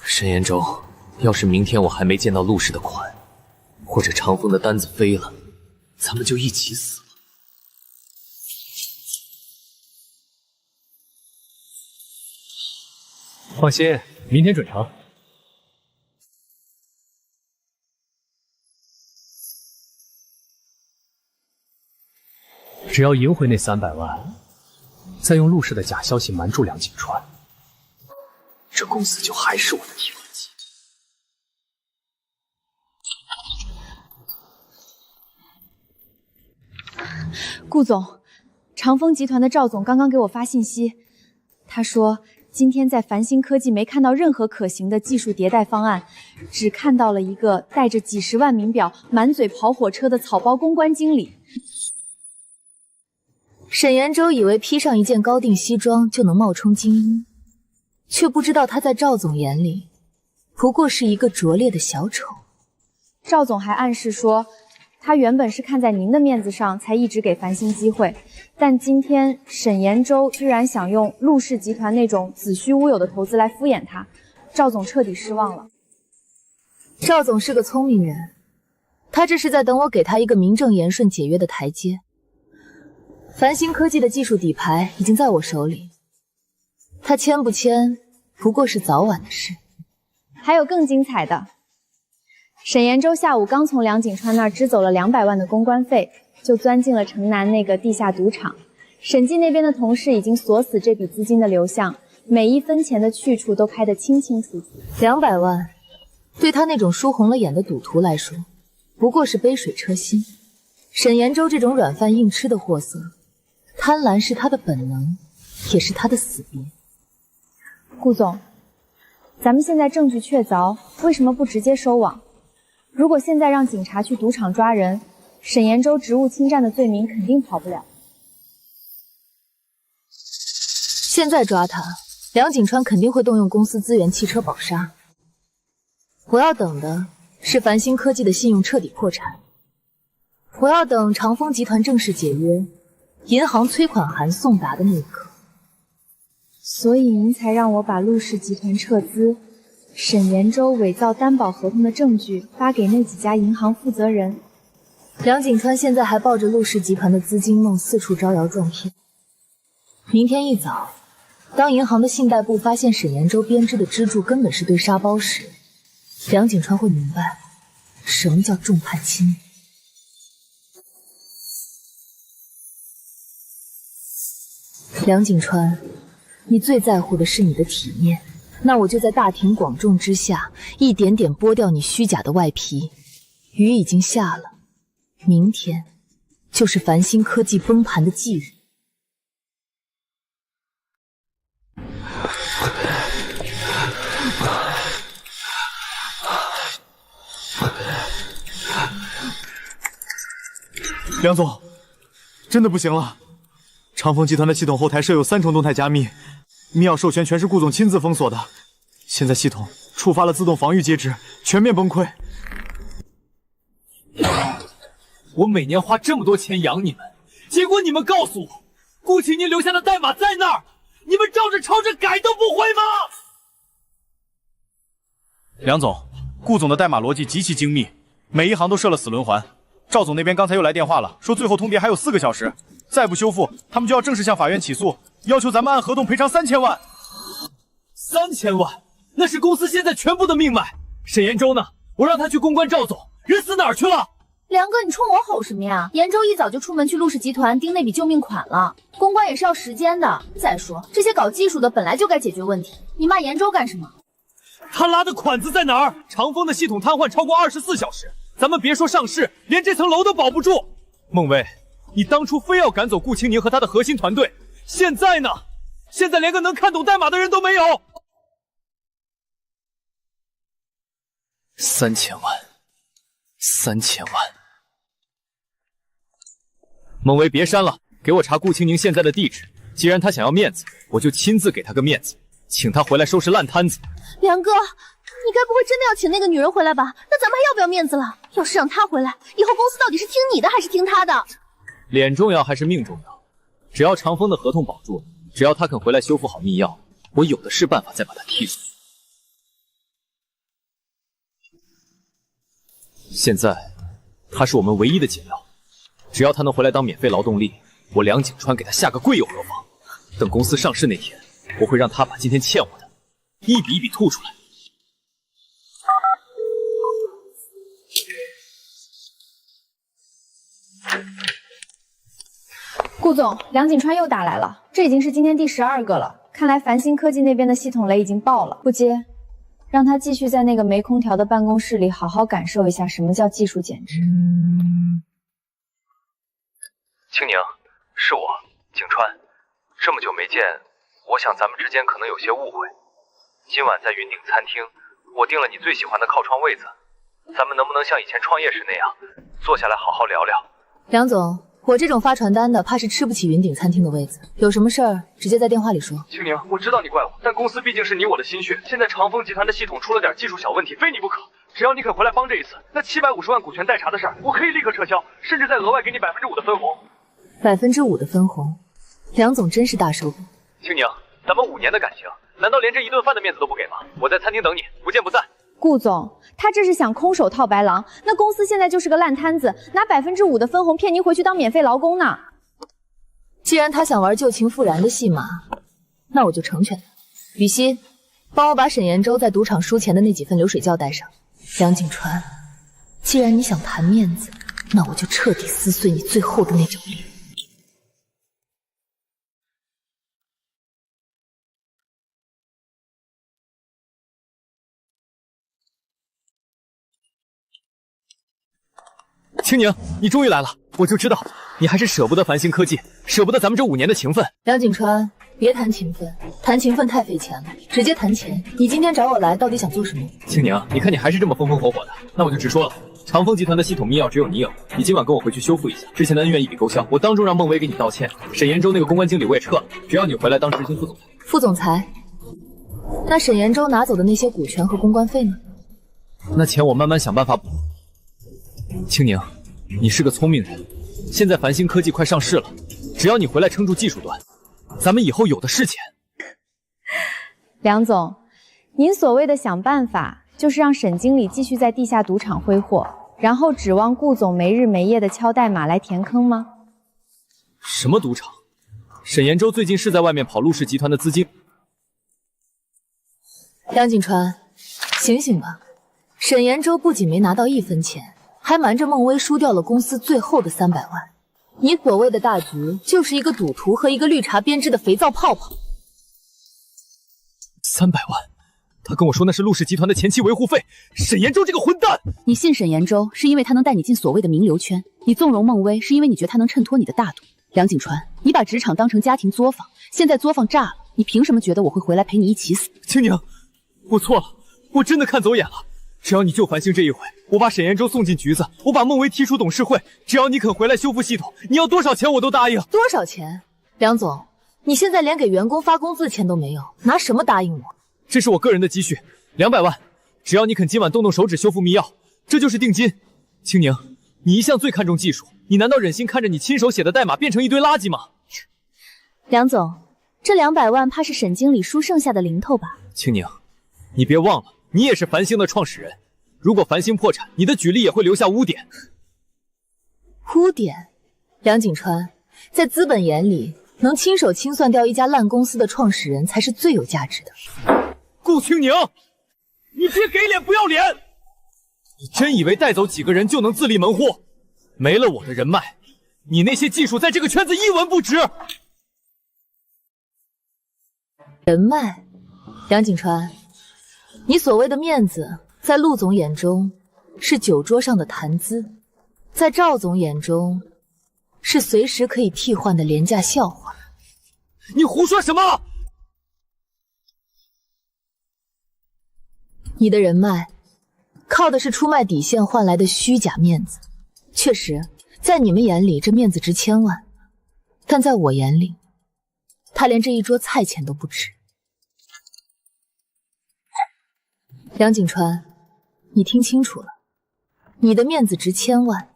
沈延洲，要是明天我还没见到陆氏的款，或者长风的单子飞了，咱们就一起死了。放心，明天准成。只要赢回那300万，再用陆氏的假消息瞒住梁景川，这公司就还是我的提款机。顾总，长风集团的赵总刚刚给我发信息，他说今天在繁星科技没看到任何可行的技术迭代方案，只看到了一个带着几10万名表、满嘴跑火车的草包公关经理。沈延洲以为披上一件高定西装就能冒充精英，却不知道他在赵总眼里不过是一个拙劣的小丑。赵总还暗示说，他原本是看在您的面子上才一直给繁星机会，但今天沈延洲居然想用陆氏集团那种子虚乌有的投资来敷衍他，赵总彻底失望了。赵总是个聪明人，他这是在等我给他一个名正言顺解约的台阶。繁星科技的技术底牌已经在我手里，他签不签不过是早晚的事。还有更精彩的，沈延洲下午刚从梁景川那儿支走了200万的公关费，就钻进了城南那个地下赌场。审计那边的同事已经锁死这笔资金的流向，每一分钱的去处都拍得清清楚楚。200万，对他那种输红了眼的赌徒来说，不过是杯水车薪。沈延洲这种软饭硬吃的货色，贪婪是他的本能，也是他的死别。顾总，咱们现在证据确凿，为什么不直接收网？如果现在让警察去赌场抓人，沈延洲职务侵占的罪名肯定跑不了。现在抓他，梁景川肯定会动用公司资源汽车保杀。我要等的是繁星科技的信用彻底破产，我要等长风集团正式解约，银行催款函送达的那一刻。所以您才让我把陆氏集团撤资，沈延洲伪造担保合同的证据发给那几家银行负责人。梁景川现在还抱着陆氏集团的资金梦四处招摇撞骗。明天一早，当银行的信贷部发现沈延洲编织的支柱根本是堆沙包时，梁景川会明白什么叫众叛亲离。梁景川，你最在乎的是你的体面，那我就在大庭广众之下，一点点剥掉你虚假的外皮。雨已经下了，明天就是繁星科技崩盘的忌日。梁总，真的不行了。长风集团的系统后台设有3重动态加密，密钥授权全是顾总亲自封锁的。现在系统触发了自动防御机制，全面崩溃。我每年花这么多钱养你们，结果你们告诉我，顾青宁留下的代码在那儿，你们照着抄着改都不会吗？梁总，顾总的代码逻辑极其精密，每一行都设了死轮环。赵总那边刚才又来电话了，说最后通牒还有4个小时。再不修复，他们就要正式向法院起诉，要求咱们按合同赔偿3000万。3000万，那是公司现在全部的命脉。沈延洲呢？我让他去公关赵总，人死哪儿去了？梁哥，你冲我吼什么呀？延州一早就出门去陆氏集团盯那笔救命款了，公关也是要时间的。再说这些搞技术的本来就该解决问题，你骂延州干什么？他拉的款子在哪儿？长风的系统瘫痪超过24小时，咱们别说上市，连这层楼都保不住。孟薇，你当初非要赶走顾青宁和他的核心团队，现在呢？现在连个能看懂代码的人都没有。3000万，3000万。孟薇，别删了，给我查顾青宁现在的地址。既然他想要面子，我就亲自给他个面子，请他回来收拾烂摊子。梁哥，你该不会真的要请那个女人回来吧？那咱们还要不要面子了？要是让她回来，以后公司到底是听你的还是听她的？脸重要还是命重要？只要长风的合同保住了，只要他肯回来修复好密钥，我有的是办法再把他踢出去。现在他是我们唯一的解药，只要他能回来当免费劳动力，我梁景川给他下个跪又何妨？等公司上市那天，我会让他把今天欠我的一笔一笔吐出来。顾总，梁景川又打来了，这已经是今天第12个了。看来繁星科技那边的系统雷已经爆了，不接，让他继续在那个没空调的办公室里好好感受一下什么叫技术减脂。青宁，是我，景川。这么久没见，我想咱们之间可能有些误会。今晚在云顶餐厅，我订了你最喜欢的靠窗位子，咱们能不能像以前创业时那样，坐下来好好聊聊？梁总，我这种发传单的怕是吃不起云顶餐厅的位子，有什么事儿直接在电话里说。青宁，我知道你怪我，但公司毕竟是你我的心血。现在长风集团的系统出了点技术小问题，非你不可。只要你肯回来帮这一次，那750万股权代查的事儿，我可以立刻撤销，甚至再额外给你5%的分红。5%的分红，梁总真是大手笔。青宁，咱们5年的感情，难道连这一顿饭的面子都不给吗？我在餐厅等你，不见不散。顾总，他这是想空手套白狼，那公司现在就是个烂摊子，拿5%的分红骗您回去当免费劳工呢。既然他想玩旧情复燃的戏码，那我就成全他。雨欣，帮我把沈延洲在赌场输钱的那几份流水账带上。梁景川，既然你想谈面子，那我就彻底撕碎你最后的那张脸。青宁，你终于来了，我就知道你还是舍不得繁星科技，舍不得咱们这5年的情分。梁景川，别谈情分，谈情分太费钱了，直接谈钱。你今天找我来，到底想做什么？青宁，你看你还是这么风风火火的，那我就直说了。长风集团的系统密钥只有你有，你今晚跟我回去修复一下，之前的恩怨一笔勾销。我当众让孟薇给你道歉，沈延洲那个公关经理我也撤了，只要你回来当执行副总裁。副总裁？那沈延洲拿走的那些股权和公关费呢？那钱我慢慢想办法补。青宁，你是个聪明人，现在繁星科技快上市了，只要你回来撑住技术端，咱们以后有的是钱。梁总，您所谓的想办法，就是让沈经理继续在地下赌场挥霍，然后指望顾总没日没夜的敲代码来填坑吗？什么赌场？沈延洲最近是在外面跑陆氏集团的资金。梁景川，醒醒吧！沈延洲不仅没拿到1分钱，还瞒着孟薇输掉了公司最后的300万。你所谓的大局，就是一个赌徒和一个绿茶编织的肥皂泡泡。300万，他跟我说那是陆氏集团的前期维护费。沈延洲这个混蛋！你信沈延洲是因为他能带你进所谓的名流圈，你纵容孟薇是因为你觉得他能衬托你的大度。梁景川，你把职场当成家庭作坊，现在作坊炸了，你凭什么觉得我会回来陪你一起死？青宁，我错了，我真的看走眼了。只要你救繁星这一回，我把沈延洲送进局子，我把孟薇踢出董事会，只要你肯回来修复系统，你要多少钱我都答应。多少钱？梁总，你现在连给员工发工资的钱都没有，拿什么答应我？这是我个人的积蓄，200万，只要你肯今晚动动手指修复密钥，这就是定金。青宁，你一向最看重技术，你难道忍心看着你亲手写的代码变成一堆垃圾吗？梁总，这200万怕是沈经理输剩下的零头吧？青宁，你别忘了，你也是繁星的创始人，如果繁星破产，你的举例也会留下污点。污点？梁景川，在资本眼里，能亲手清算掉一家烂公司的创始人才是最有价值的。顾青宁，你别给脸不要脸！你真以为带走几个人就能自立门户？没了我的人脉，你那些技术在这个圈子一文不值。人脉，梁景川，你所谓的面子，在陆总眼中是酒桌上的谈资，在赵总眼中是随时可以替换的廉价笑话。你胡说什么？你的人脉靠的是出卖底线换来的虚假面子，确实，在你们眼里这面子值千万，但在我眼里，他连这一桌菜钱都不值。梁景川，你听清楚了，你的面子值千万，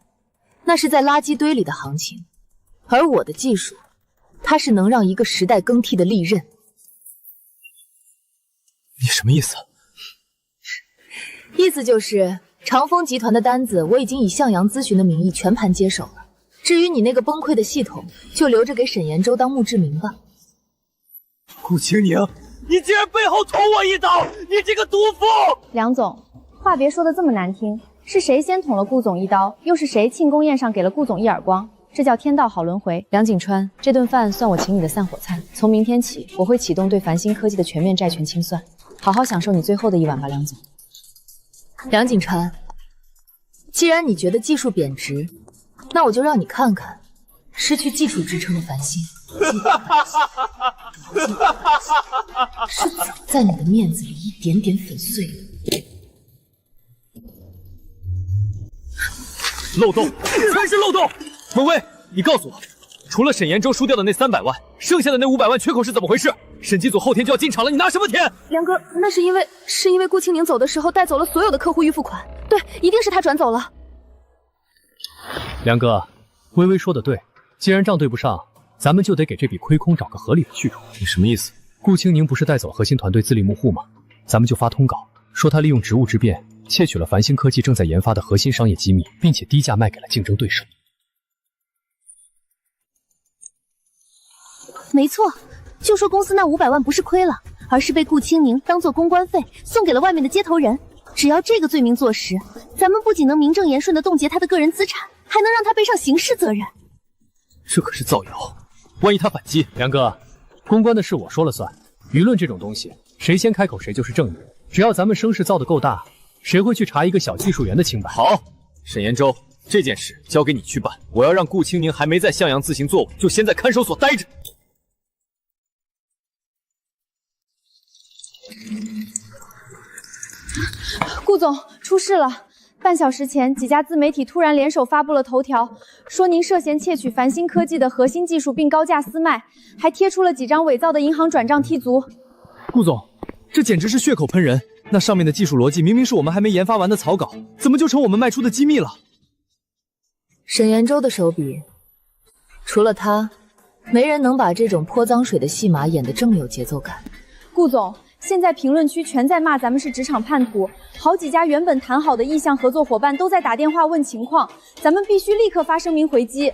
那是在垃圾堆里的行情，而我的技术，它是能让一个时代更替的利刃。你什么意思？意思就是长风集团的单子我已经以向阳咨询的名义全盘接手了，至于你那个崩溃的系统，就留着给沈延洲当墓志铭吧。顾青宁，你竟然背后捅我一刀，你这个毒妇！梁总，话别说的这么难听，是谁先捅了顾总一刀，又是谁庆功宴上给了顾总一耳光？这叫天道好轮回。梁景川，这顿饭算我请你的散伙餐。从明天起，我会启动对繁星科技的全面债权清算，好好享受你最后的一晚吧，梁总。梁景川，既然你觉得技术贬值，那我就让你看看失去技术支撑的繁星是怎么在你的面子里一点点粉碎的。漏洞，全是漏洞！孟薇，你告诉我，除了沈延洲输掉的那300万，剩下的那500万缺口是怎么回事？审计组后天就要进场了，你拿什么填？梁哥，那是因为顾青宁走的时候带走了所有的客户预付款，对，一定是他转走了。梁哥，微微说的对，既然账对不上，咱们就得给这笔亏空找个合理的去处。你什么意思？顾青宁不是带走核心团队自立幕户吗？咱们就发通稿，说他利用职务之便窃取了繁星科技正在研发的核心商业机密，并且低价卖给了竞争对手。没错，就说公司那500万不是亏了，而是被顾青宁当做公关费送给了外面的接头人。只要这个罪名坐实，咱们不仅能名正言顺地冻结他的个人资产，还能让他背上刑事责任。这可是造谣，万一他反击……梁哥，公关的事我说了算，舆论这种东西，谁先开口谁就是正义。只要咱们声势造得够大，谁会去查一个小技术员的清白？好，沈延洲，这件事交给你去办，我要让顾青宁还没在向阳自行作稳，就先在看守所待着。顾总，出事了！半小时前，几家自媒体突然联手发布了头条，说您涉嫌窃取繁星科技的核心技术并高价私卖，还贴出了几张伪造的银行转账梯足。顾总，这简直是血口喷人！那上面的技术逻辑明明是我们还没研发完的草稿，怎么就成我们卖出的机密了？沈延洲的手笔，除了他，没人能把这种泼脏水的戏码演得这么有节奏感。顾总，现在评论区全在骂咱们是职场叛徒，好几家原本谈好的意向合作伙伴都在打电话问情况，咱们必须立刻发声明回击。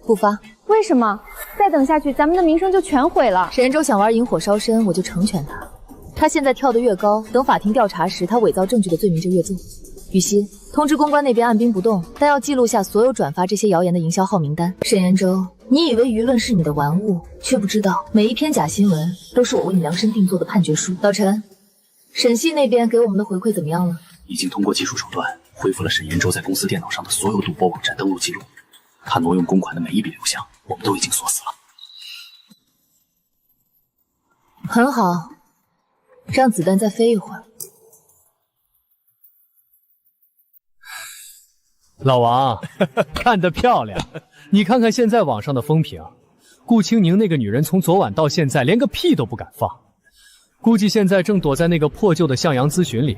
不发？为什么？再等下去，咱们的名声就全毁了。沈延洲想玩引火烧身，我就成全他。他现在跳得越高，等法庭调查时，他伪造证据的罪名就越重。雨熙，通知公关那边按兵不动，但要记录下所有转发这些谣言的营销号名单。沈延洲，你以为舆论是你的玩物，却不知道每一篇假新闻都是我为你量身定做的判决书。老陈，审系那边给我们的回馈怎么样了？已经通过技术手段恢复了沈延洲在公司电脑上的所有赌博网站登录记录，他挪用公款的每一笔流向，我们都已经锁死了。很好，让子弹再飞一会儿。老王，看得漂亮！你看看现在网上的风评，顾青宁那个女人从昨晚到现在连个屁都不敢放，估计现在正躲在那个破旧的向阳咨询里，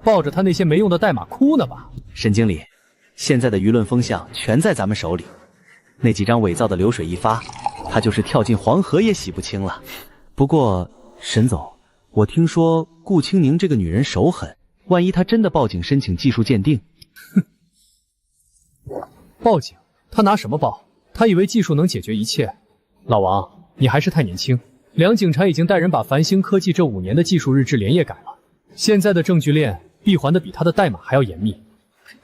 抱着他那些没用的代码哭呢吧？沈经理，现在的舆论风向全在咱们手里，那几张伪造的流水一发，他就是跳进黄河也洗不清了。不过，沈总，我听说顾青宁这个女人手狠，万一她真的报警申请技术鉴定，报警？他拿什么报？他以为技术能解决一切。老王，你还是太年轻。梁景婵已经带人把繁星科技这5年的技术日志连夜改了，现在的证据链闭环的比他的代码还要严密。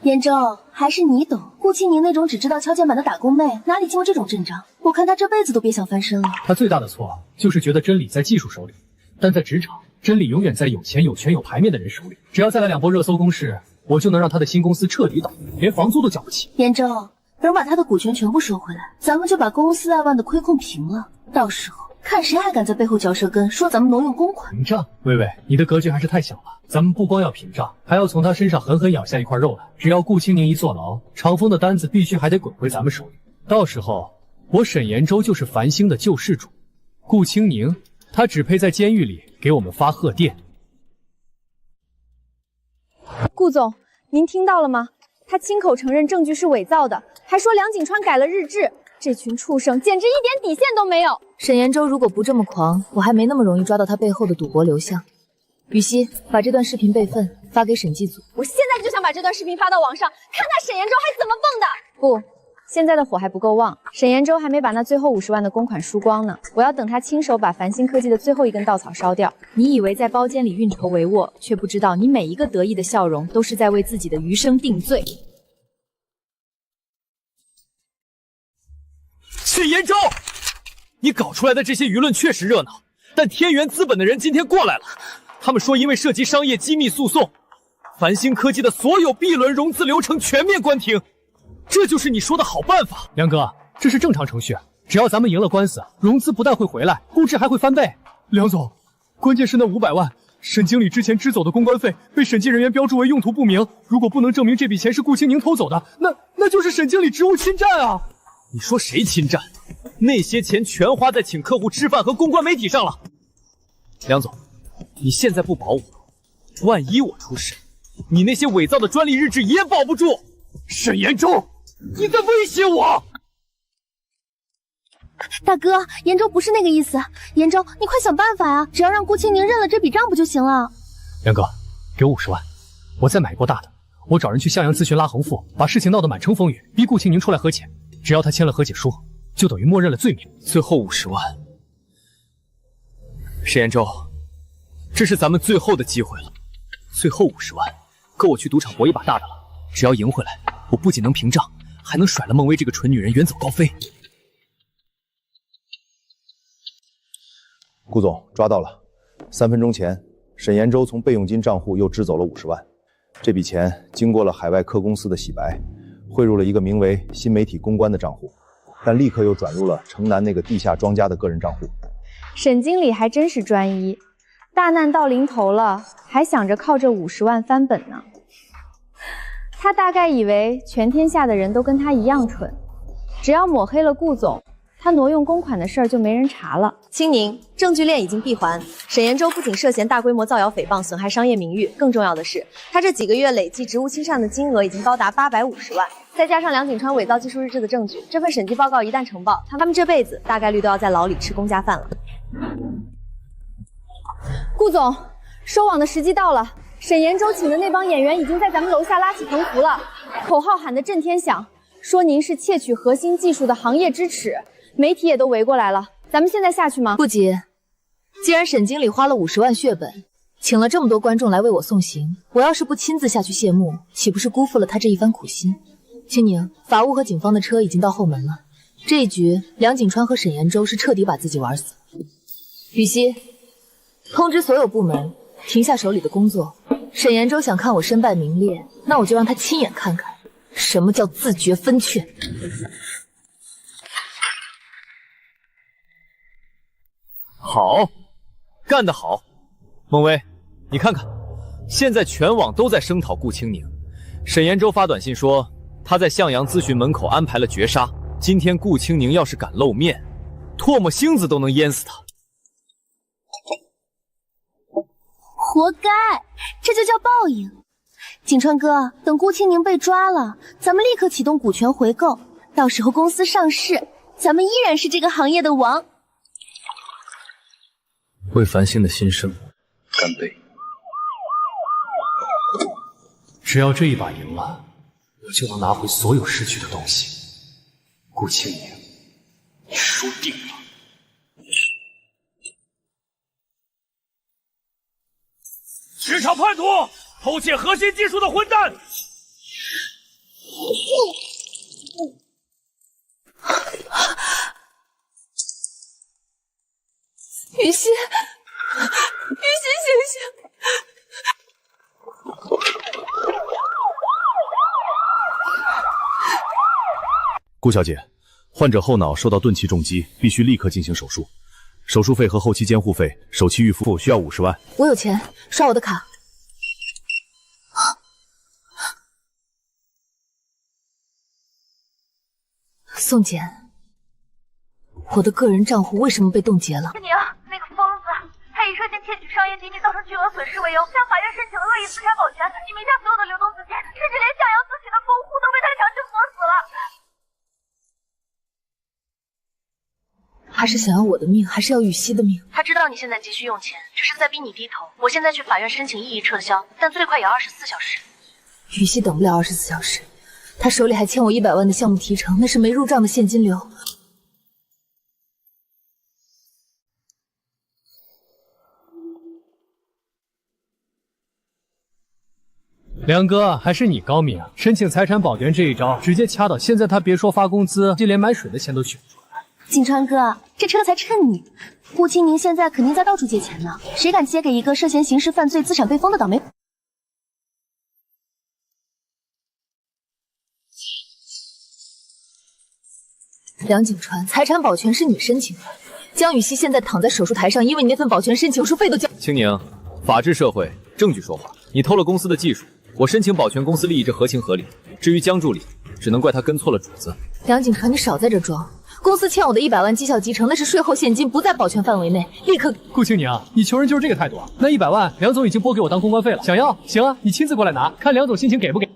严州，还是你懂。顾青宁那种只知道敲键盘的打工妹，哪里经过这种阵仗？我看她这辈子都别想翻身了。他最大的错就是觉得真理在技术手里，但在职场，真理永远在有钱有权有牌面的人手里。只要再来2波热搜攻势，我就能让他的新公司彻底倒，连房租都交不起。严州，等把他的股权全部收回来，咱们就把公司2万的亏空平了。到时候看谁还敢在背后嚼舌根，说咱们挪用公款。屏障，薇薇，你的格局还是太小了。咱们不光要屏障，还要从他身上狠狠咬下一块肉来。只要顾青宁一坐牢，长风的单子必须还得滚回咱们手里。到时候，我沈延洲就是繁星的救世主。顾青宁，他只配在监狱里给我们发贺电。顾总，您听到了吗？他亲口承认证据是伪造的，还说梁景川改了日志。这群畜生简直一点底线都没有！沈延洲如果不这么狂，我还没那么容易抓到他背后的赌博流向。雨熙，把这段视频备份发给审计组。我现在就想把这段视频发到网上，看他沈延洲还怎么蹦的！不，现在的火还不够旺，沈延洲还没把那最后50万的公款输光呢。我要等他亲手把繁星科技的最后一根稻草烧掉。你以为在包间里运筹帷幄，却不知道你每一个得意的笑容都是在为自己的余生定罪。沈延洲，你搞出来的这些舆论确实热闹，但天元资本的人今天过来了，他们说因为涉及商业机密诉讼，繁星科技的所有 B 轮融资流程全面关停。这就是你说的好办法？梁哥，这是正常程序，只要咱们赢了官司，融资不但会回来，估值还会翻倍。梁总，关键是那500万，沈经理之前支走的公关费被审计人员标注为用途不明，如果不能证明这笔钱是顾青宁偷走的，那就是沈经理职务侵占啊！你说谁侵占？那些钱全花在请客户吃饭和公关媒体上了。梁总，你现在不保我，万一我出事，你那些伪造的专利日志也保不住。沈延洲，你在威胁我！大哥，延洲不是那个意思。延洲，你快想办法呀！只要让顾青宁认了这笔账不就行了？梁哥，给我50万，我再买一波大的。我找人去向阳咨询拉横幅，把事情闹得满城风雨，逼顾青宁出来和解。只要他签了和解书，就等于默认了罪名。最后50万，沈延洲，这是咱们最后的机会了。最后50万，够我去赌场搏一把大的了。只要赢回来，我不仅能平账，还能甩了孟薇这个蠢女人远走高飞。顾总抓到了，3分钟前，沈延洲从备用金账户又支走了50万，这笔钱经过了海外客公司的洗白。汇入了一个名为新媒体公关的账户，但立刻又转入了城南那个地下庄家的个人账户。沈经理还真是专一，大难到临头了，还想着靠这50万翻本呢。他大概以为全天下的人都跟他一样蠢，只要抹黑了顾总，他挪用公款的事儿就没人查了。青宁，证据链已经闭环。沈延洲不仅涉嫌大规模造谣诽谤，损害商业名誉，更重要的是，他这几个月累计职务侵占的金额已经高达850万。再加上梁景川伪造技术日志的证据，这份审计报告一旦呈报，他们这辈子大概率都要在牢里吃公家饭了。顾总，收网的时机到了。沈延洲请的那帮演员已经在咱们楼下拉起横幅了，口号喊得震天响，说您是窃取核心技术的行业之耻。媒体也都围过来了，咱们现在下去吗？不急，既然沈经理花了50万血本，请了这么多观众来为我送行，我要是不亲自下去谢幕，岂不是辜负了他这一番苦心？青宁，法务和警方的车已经到后门了，这一局梁景川和沈延洲是彻底把自己玩死。雨熙，通知所有部门停下手里的工作。沈延洲想看我身败名裂，那我就让他亲眼看看什么叫自掘坟圈。好，干得好，孟薇，你看看，现在全网都在声讨顾青宁。沈延洲发短信说他在向阳咨询门口安排了绝杀，今天顾青宁要是敢露面，唾沫星子都能淹死他。活该，这就叫报应。景川哥，等顾青宁被抓了，咱们立刻启动股权回购，到时候公司上市，咱们依然是这个行业的王。为繁星的新生干杯！只要这一把赢了，我就能拿回所有失去的东西。顾青宁。你输定了。职场叛徒，偷窃核心技术的混蛋！雨熙，雨熙，醒醒！顾小姐，患者后脑受到钝器重击，必须立刻进行手术。手术费和后期监护费，首期预付需要50万。我有钱，刷我的卡。宋简，我的个人账户为什么被冻结了？你啊，那个疯子，他以涉嫌窃取商业机密造成巨额损失为由，向法院申请恶意资产保全，你名下所有的流动资金，甚至连想要自己的封户都被他强制锁死了。他是想要我的命，还是要雨熙的命？他知道你现在急需用钱，只是在逼你低头。我现在去法院申请异议撤销，但最快也要24小时。雨熙等不了24小时，他手里还欠我100万的项目提成，那是没入账的现金流。梁哥，还是你高明，申请财产保全这一招直接掐倒。现在他别说发工资，就连买水的钱都取不出来。景川哥，这车才趁你。顾清宁现在肯定在到处借钱呢，谁敢借给一个涉嫌刑事犯罪、资产被封的倒霉？梁景川，财产保全是你申请的。江雨熙现在躺在手术台上，因为你那份保全申请书费都交。青宁，法治社会，证据说话。你偷了公司的技术，我申请保全公司利益，这合情合理。至于江助理，只能怪他跟错了主子。梁景川，你少在这装。公司欠我的100万绩效集成，那是税后现金，不在保全范围内，立刻。顾青宁，你求人就是这个态度啊？那100万，梁总已经拨给我当公关费了。想要？行啊，你亲自过来拿，看梁总心情给不给。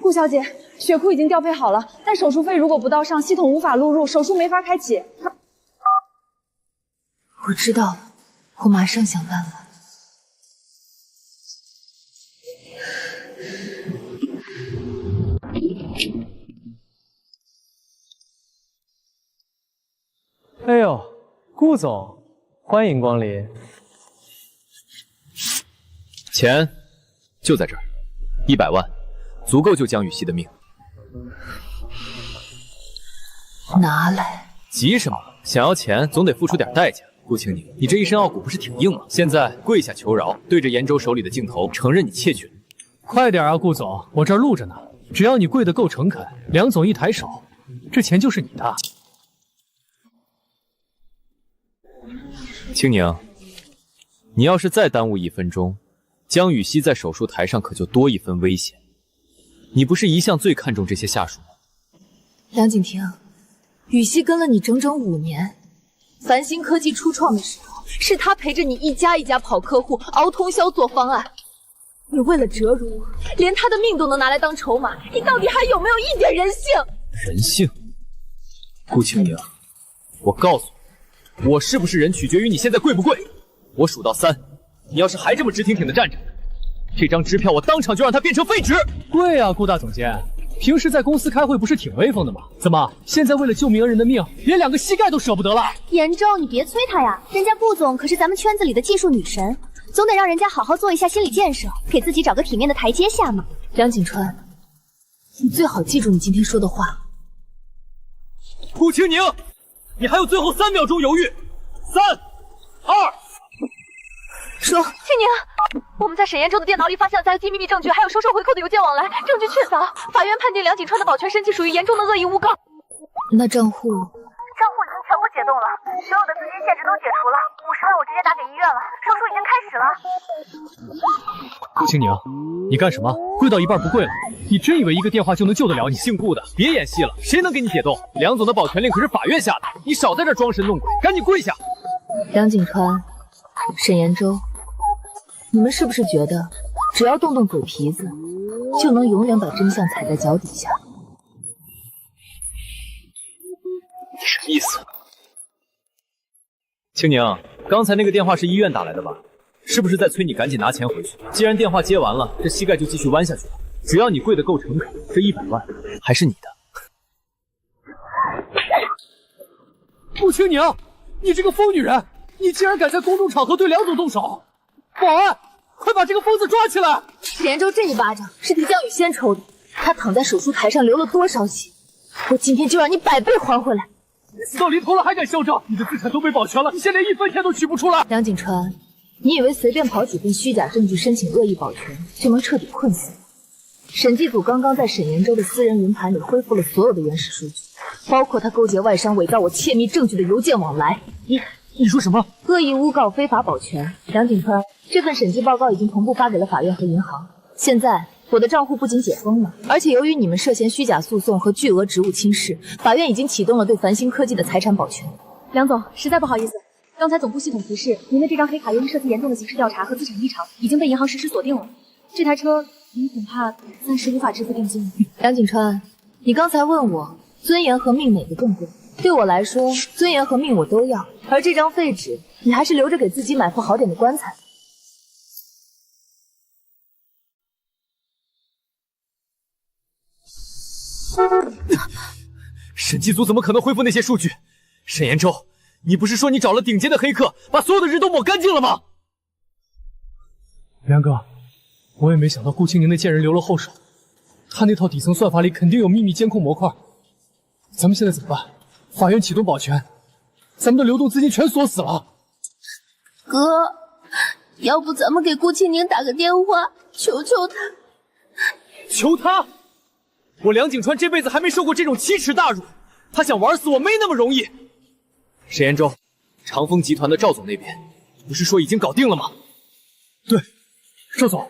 顾小姐，血库已经调配好了，但手术费如果不到账，系统无法录入，手术没法开启。我知道了，我马上想办法。哎呦，顾总，欢迎光临。钱就在这儿，100万，足够救江雨熙的命。拿来。急什么？想要钱总得付出点代价。顾青宁，你这一身傲骨不是挺硬吗？现在跪下求饶，对着严州手里的镜头承认你窃取。快点啊，顾总，我这儿录着呢。只要你跪得够诚恳，梁总一抬手，这钱就是你的。青宁，你要是再耽误1分钟，江雨熙在手术台上可就多1分危险。你不是一向最看重这些下属吗？梁景婷，雨熙跟了你整整5年，繁星科技初创的时候，是他陪着你一家一家跑客户，熬通宵做方案。你为了折辱我，连他的命都能拿来当筹码，你到底还有没有一点人性？人性？顾青宁，我告诉你，我是不是人取决于你现在跪不跪。我数到3，你要是还这么直挺挺的站着，这张支票我当场就让它变成废纸。跪啊，顾大总监，平时在公司开会不是挺威风的吗？怎么现在为了救名人的命，连2个膝盖都舍不得了？严州，你别催他呀，人家顾总可是咱们圈子里的技术女神，总得让人家好好做一下心理建设，给自己找个体面的台阶下嘛。梁景川，你最好记住你今天说的话。顾青宁，你还有最后3秒钟犹豫。3、2。说，青宁，我们在沈延州的电脑里发现了3个机密证据，还有收受回扣的邮件往来，证据确凿。法院判定梁景川的保全申请属于严重的恶意诬告。那账户已经全部解冻了，所有的资金限制都解除了，50万我直接打给医院了，手术已经开始了。顾青宁，你干什么？跪到一半不跪了？你真以为一个电话就能救得了你？姓顾的，别演戏了，谁能给你解冻？梁总的保全令可是法院下的，你少在这装神弄鬼，赶紧跪下！梁景川，沈延州，你们是不是觉得只要动动嘴皮子，就能永远把真相踩在脚底下？你什么意思？青宁，刚才那个电话是医院打来的吧？是不是在催你赶紧拿钱回去？既然电话接完了，这膝盖就继续弯下去了。只要你跪得够诚恳，这100万还是你的。顾青宁，你这个疯女人，你竟然敢在公众场合对梁总动手！保安，快把这个疯子抓起来！史延洲这一巴掌是替江雨仙抽的，他躺在手术台上流了多少血，我今天就让你100倍还回来！你死到临头了还敢嚣张？你的资产都被保全了，你现在连1分钱都取不出来！梁景川，你以为随便跑几份虚假证据申请恶意保全就能彻底困死你？审计组刚刚在沈延洲的私人云盘里恢复了所有的原始数据，包括他勾结外商伪造我窃密证据的邮件往来。你说什么？恶意诬告非法保全。梁景川，这份审计报告已经同步发给了法院和银行。现在我的账户不仅解封了，而且由于你们涉嫌虚假诉讼和巨额职务轻视，法院已经启动了对繁星科技的财产保全。梁总，实在不好意思，刚才总部系统提示，您的这张黑卡由于涉及严重的刑事调查和资产异常，已经被银行实施锁定了。这台车您恐怕暂时无法支付定金。梁景川，你刚才问我尊严和命哪个更贵？对我来说，尊严和命我都要，而这张废纸，你还是留着给自己买副好点的棺材。审计组怎么可能恢复那些数据？沈延洲，你不是说你找了顶尖的黑客，把所有的人都抹干净了吗？梁哥，我也没想到顾青宁那贱人留了后手，他那套底层算法里肯定有秘密监控模块。咱们现在怎么办？法院启动保全，咱们的流动资金全锁死了。哥，要不咱们给顾青宁打个电话，求求他。求他？我梁景川这辈子还没受过这种奇耻大辱，他想玩死我没那么容易。沈延洲，长丰集团的赵总那边，不是说已经搞定了吗？对，赵总，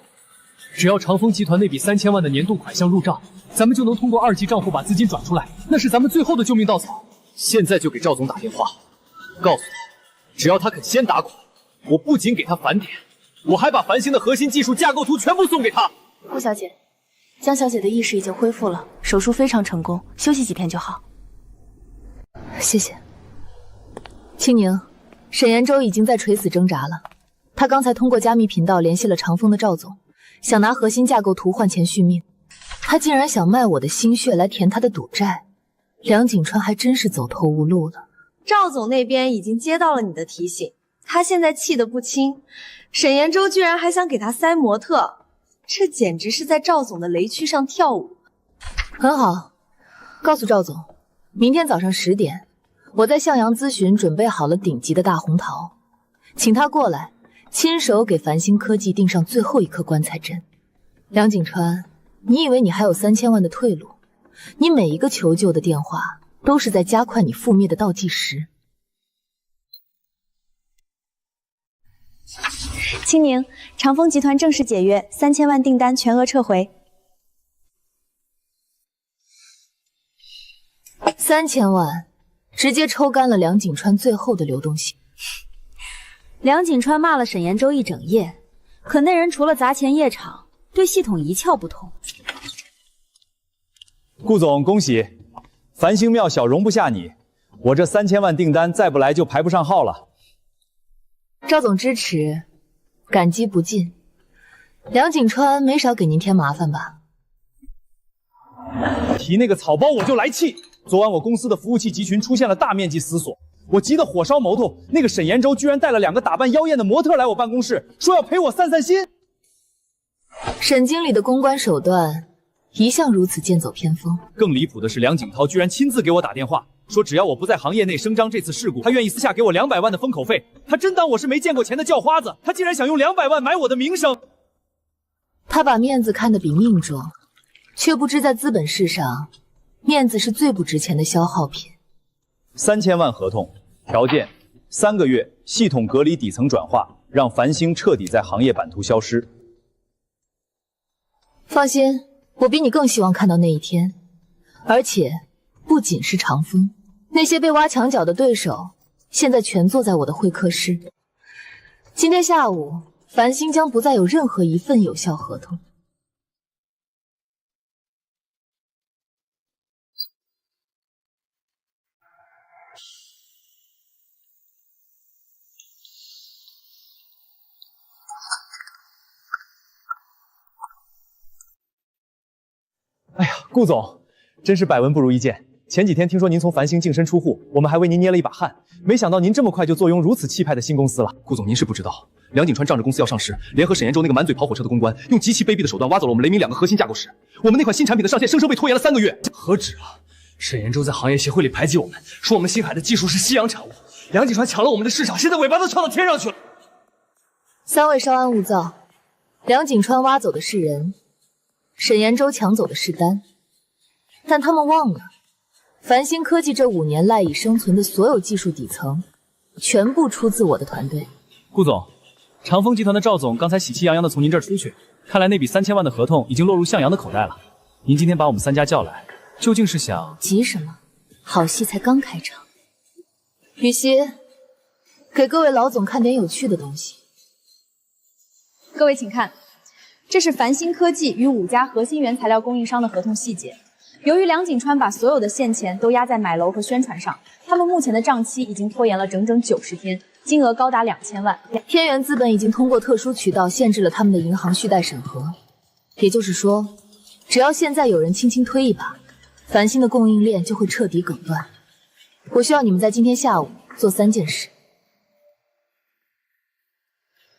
只要长丰集团那笔3000万的年度款项入账，咱们就能通过2级账户把资金转出来，那是咱们最后的救命稻草。现在就给赵总打电话，告诉他，只要他肯先打款，我不仅给他返点，我还把繁星的核心技术架构图全部送给他。顾小姐，江小姐的意识已经恢复了，手术非常成功，休息几天就好。谢谢。青宁，沈延洲已经在垂死挣扎了，他刚才通过加密频道联系了长丰的赵总，想拿核心架构图换钱续命。他竟然想卖我的心血来填他的赌债，梁景川还真是走投无路了。赵总那边已经接到了你的提醒，他现在气得不轻。沈延洲居然还想给他塞模特，这简直是在赵总的雷区上跳舞。很好，告诉赵总，明天早上10点，我在向阳咨询准备好了顶级的大红桃，请他过来，亲手给繁星科技钉上最后一颗棺材针。梁景川，你以为你还有3000万的退路？你每一个求救的电话都是在加快你覆灭的倒计时。青宁，长丰集团正式解约，3000万订单全额撤回。3000万，直接抽干了梁景川最后的流动性。梁景川骂了沈延洲一整夜，可那人除了砸钱夜场，对系统一窍不通。顾总，恭喜！繁星庙小容不下你，我这3000万订单再不来就排不上号了。赵总支持，感激不尽。梁景川没少给您添麻烦吧？提那个草包我就来气！昨晚我公司的服务器集群出现了大面积死锁，我急得火烧毛头。那个沈延洲居然带了2个打扮妖艳的模特来我办公室，说要陪我散散心。沈经理的公关手段一向如此剑走偏锋。更离谱的是，梁景涛居然亲自给我打电话，说只要我不在行业内声张这次事故，他愿意私下给我200万的封口费。他真当我是没见过钱的叫花子？他竟然想用200万买我的名声！他把面子看得比命重，却不知在资本市上，面子是最不值钱的消耗品。3000万合同，条件3个月系统隔离底层转化，让繁星彻底在行业版图消失。放心，我比你更希望看到那一天。而且不仅是长风，那些被挖墙脚的对手，现在全坐在我的会客室。今天下午，繁星将不再有任何一份有效合同。哎呀，顾总，真是百闻不如一见。前几天听说您从繁星净身出户，我们还为您捏了一把汗，没想到您这么快就坐拥如此气派的新公司了。顾总，您是不知道，梁景川仗着公司要上市，联合沈延洲那个满嘴跑火车的公关，用极其卑鄙的手段挖走了我们雷明2个核心架构师，我们那款新产品的上线生生被拖延了3个月。何止啊！沈延洲在行业协会里排挤我们，说我们星海的技术是夕阳产物，梁景川抢了我们的市场，现在尾巴都翘到天上去了。3位稍安勿躁，梁景川挖走的是人，沈延洲抢走的是单，但他们忘了。繁星科技这5年赖以生存的所有技术底层，全部出自我的团队。顾总，长丰集团的赵总刚才喜气洋洋的从您这儿出去，看来那笔3000万的合同已经落入向阳的口袋了。您今天把我们3家叫来，究竟是想……急什么？好戏才刚开场。雨熙，给各位老总看点有趣的东西。各位请看，这是繁星科技与5家核心原材料供应商的合同细节。由于梁景川把所有的现钱都压在买楼和宣传上，他们目前的账期已经拖延了整整90天，金额高达2000万。天元资本已经通过特殊渠道限制了他们的银行续贷审核，也就是说，只要现在有人轻轻推一把，繁星的供应链就会彻底梗断。我需要你们在今天下午做3件事。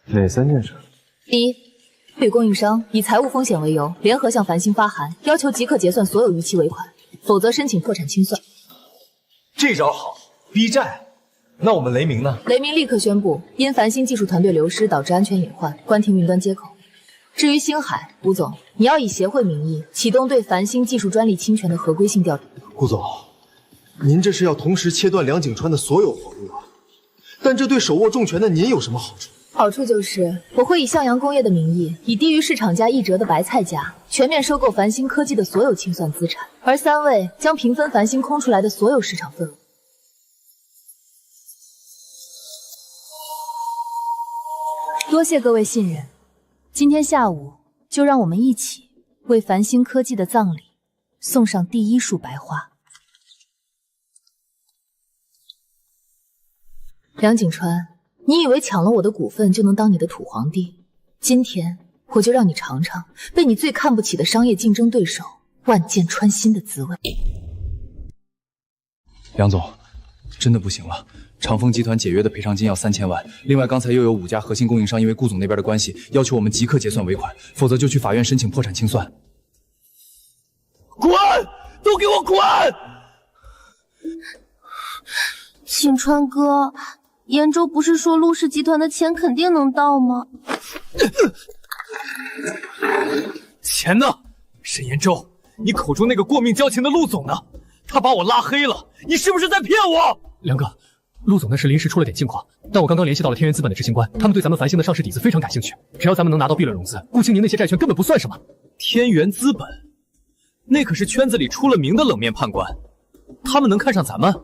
哪3件事？第一，对供应商以财务风险为由，联合向繁星发函，要求即刻结算所有逾期尾款，否则申请破产清算。这招好，逼债。那我们雷明呢？雷明立刻宣布，因繁星技术团队流失导致安全隐患，关停云端接口。至于星海，吴总，你要以协会名义启动对繁星技术专利侵权的合规性调查。顾总，您这是要同时切断梁景川的所有活路啊！但这对手握重权的您有什么好处？好处就是我会以向阳工业的名义，以低于市场价1折的白菜价，全面收购繁星科技的所有清算资产，而3位将平分繁星空出来的所有市场份额。多谢各位信任，今天下午就让我们一起为繁星科技的葬礼送上第1束白花。梁景川，你以为抢了我的股份就能当你的土皇帝？今天我就让你尝尝被你最看不起的商业竞争对手万箭穿心的滋味。梁总，真的不行了，长丰集团解约的赔偿金要3000万，另外刚才又有5家核心供应商因为顾总那边的关系，要求我们即刻结算尾款，否则就去法院申请破产清算。滚！都给我滚！景川哥，延州不是说陆氏集团的钱肯定能到吗？钱呢？沈延洲，你口中那个过命交情的陆总呢？他把我拉黑了，你是不是在骗我？梁哥，陆总那是临时出了点境况，但我刚刚联系到了天元资本的执行官，他们对咱们繁星的上市底子非常感兴趣，只要咱们能拿到 B 轮融资，顾青宁那些债券根本不算什么。天元资本，那可是圈子里出了名的冷面判官，他们能看上咱们？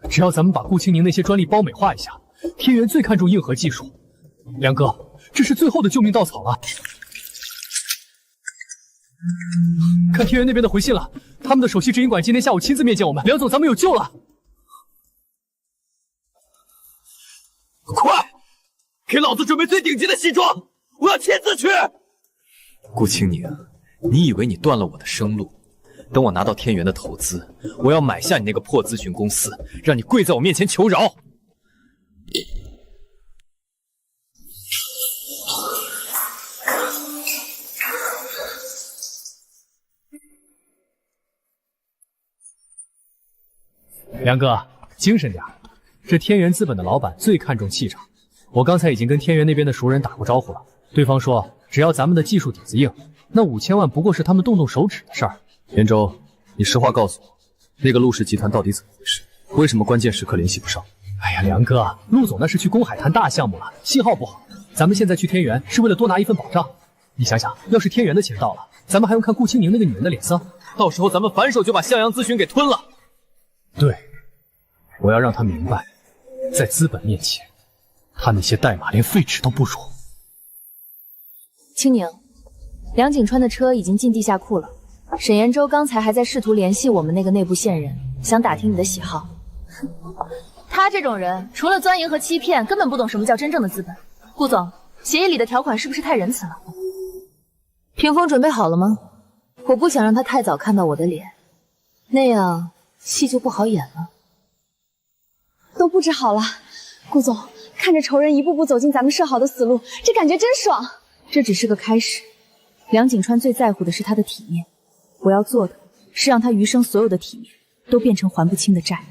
只要咱们把顾青宁那些专利包美化一下，天元最看重硬核技术。梁哥，这是最后的救命稻草了。看天元那边的回信了，他们的首席执行官今天下午亲自面见我们，梁总，咱们有救了！快，给老子准备最顶级的西装，我要亲自去！顾青宁，你以为你断了我的生路？等我拿到天元的投资，我要买下你那个破咨询公司，让你跪在我面前求饶。梁哥，精神点，这天元资本的老板最看重气场。我刚才已经跟天元那边的熟人打过招呼了，对方说只要咱们的技术底子硬，那5000万不过是他们动动手指的事儿。延州，你实话告诉我，那个陆氏集团到底怎么回事？为什么关键时刻联系不上？哎呀，梁哥，陆总那是去公海谈大项目了，信号不好。咱们现在去天元是为了多拿一份保障。你想想，要是天元的钱到了，咱们还用看顾青宁那个女人的脸色？到时候咱们反手就把向阳咨询给吞了。对，我要让他明白，在资本面前，他那些代码连废纸都不如。青宁，梁景川的车已经进地下库了。沈延洲刚才还在试图联系我们那个内部线人，想打听你的喜好。他这种人，除了钻营和欺骗，根本不懂什么叫真正的资本。顾总，协议里的条款是不是太仁慈了？屏风准备好了吗？我不想让他太早看到我的脸，那样戏就不好演了。都布置好了，顾总，看着仇人一步步走进咱们设好的死路，这感觉真爽。这只是个开始，梁景川最在乎的是他的体面，我要做的是让他余生所有的体面都变成还不清的债。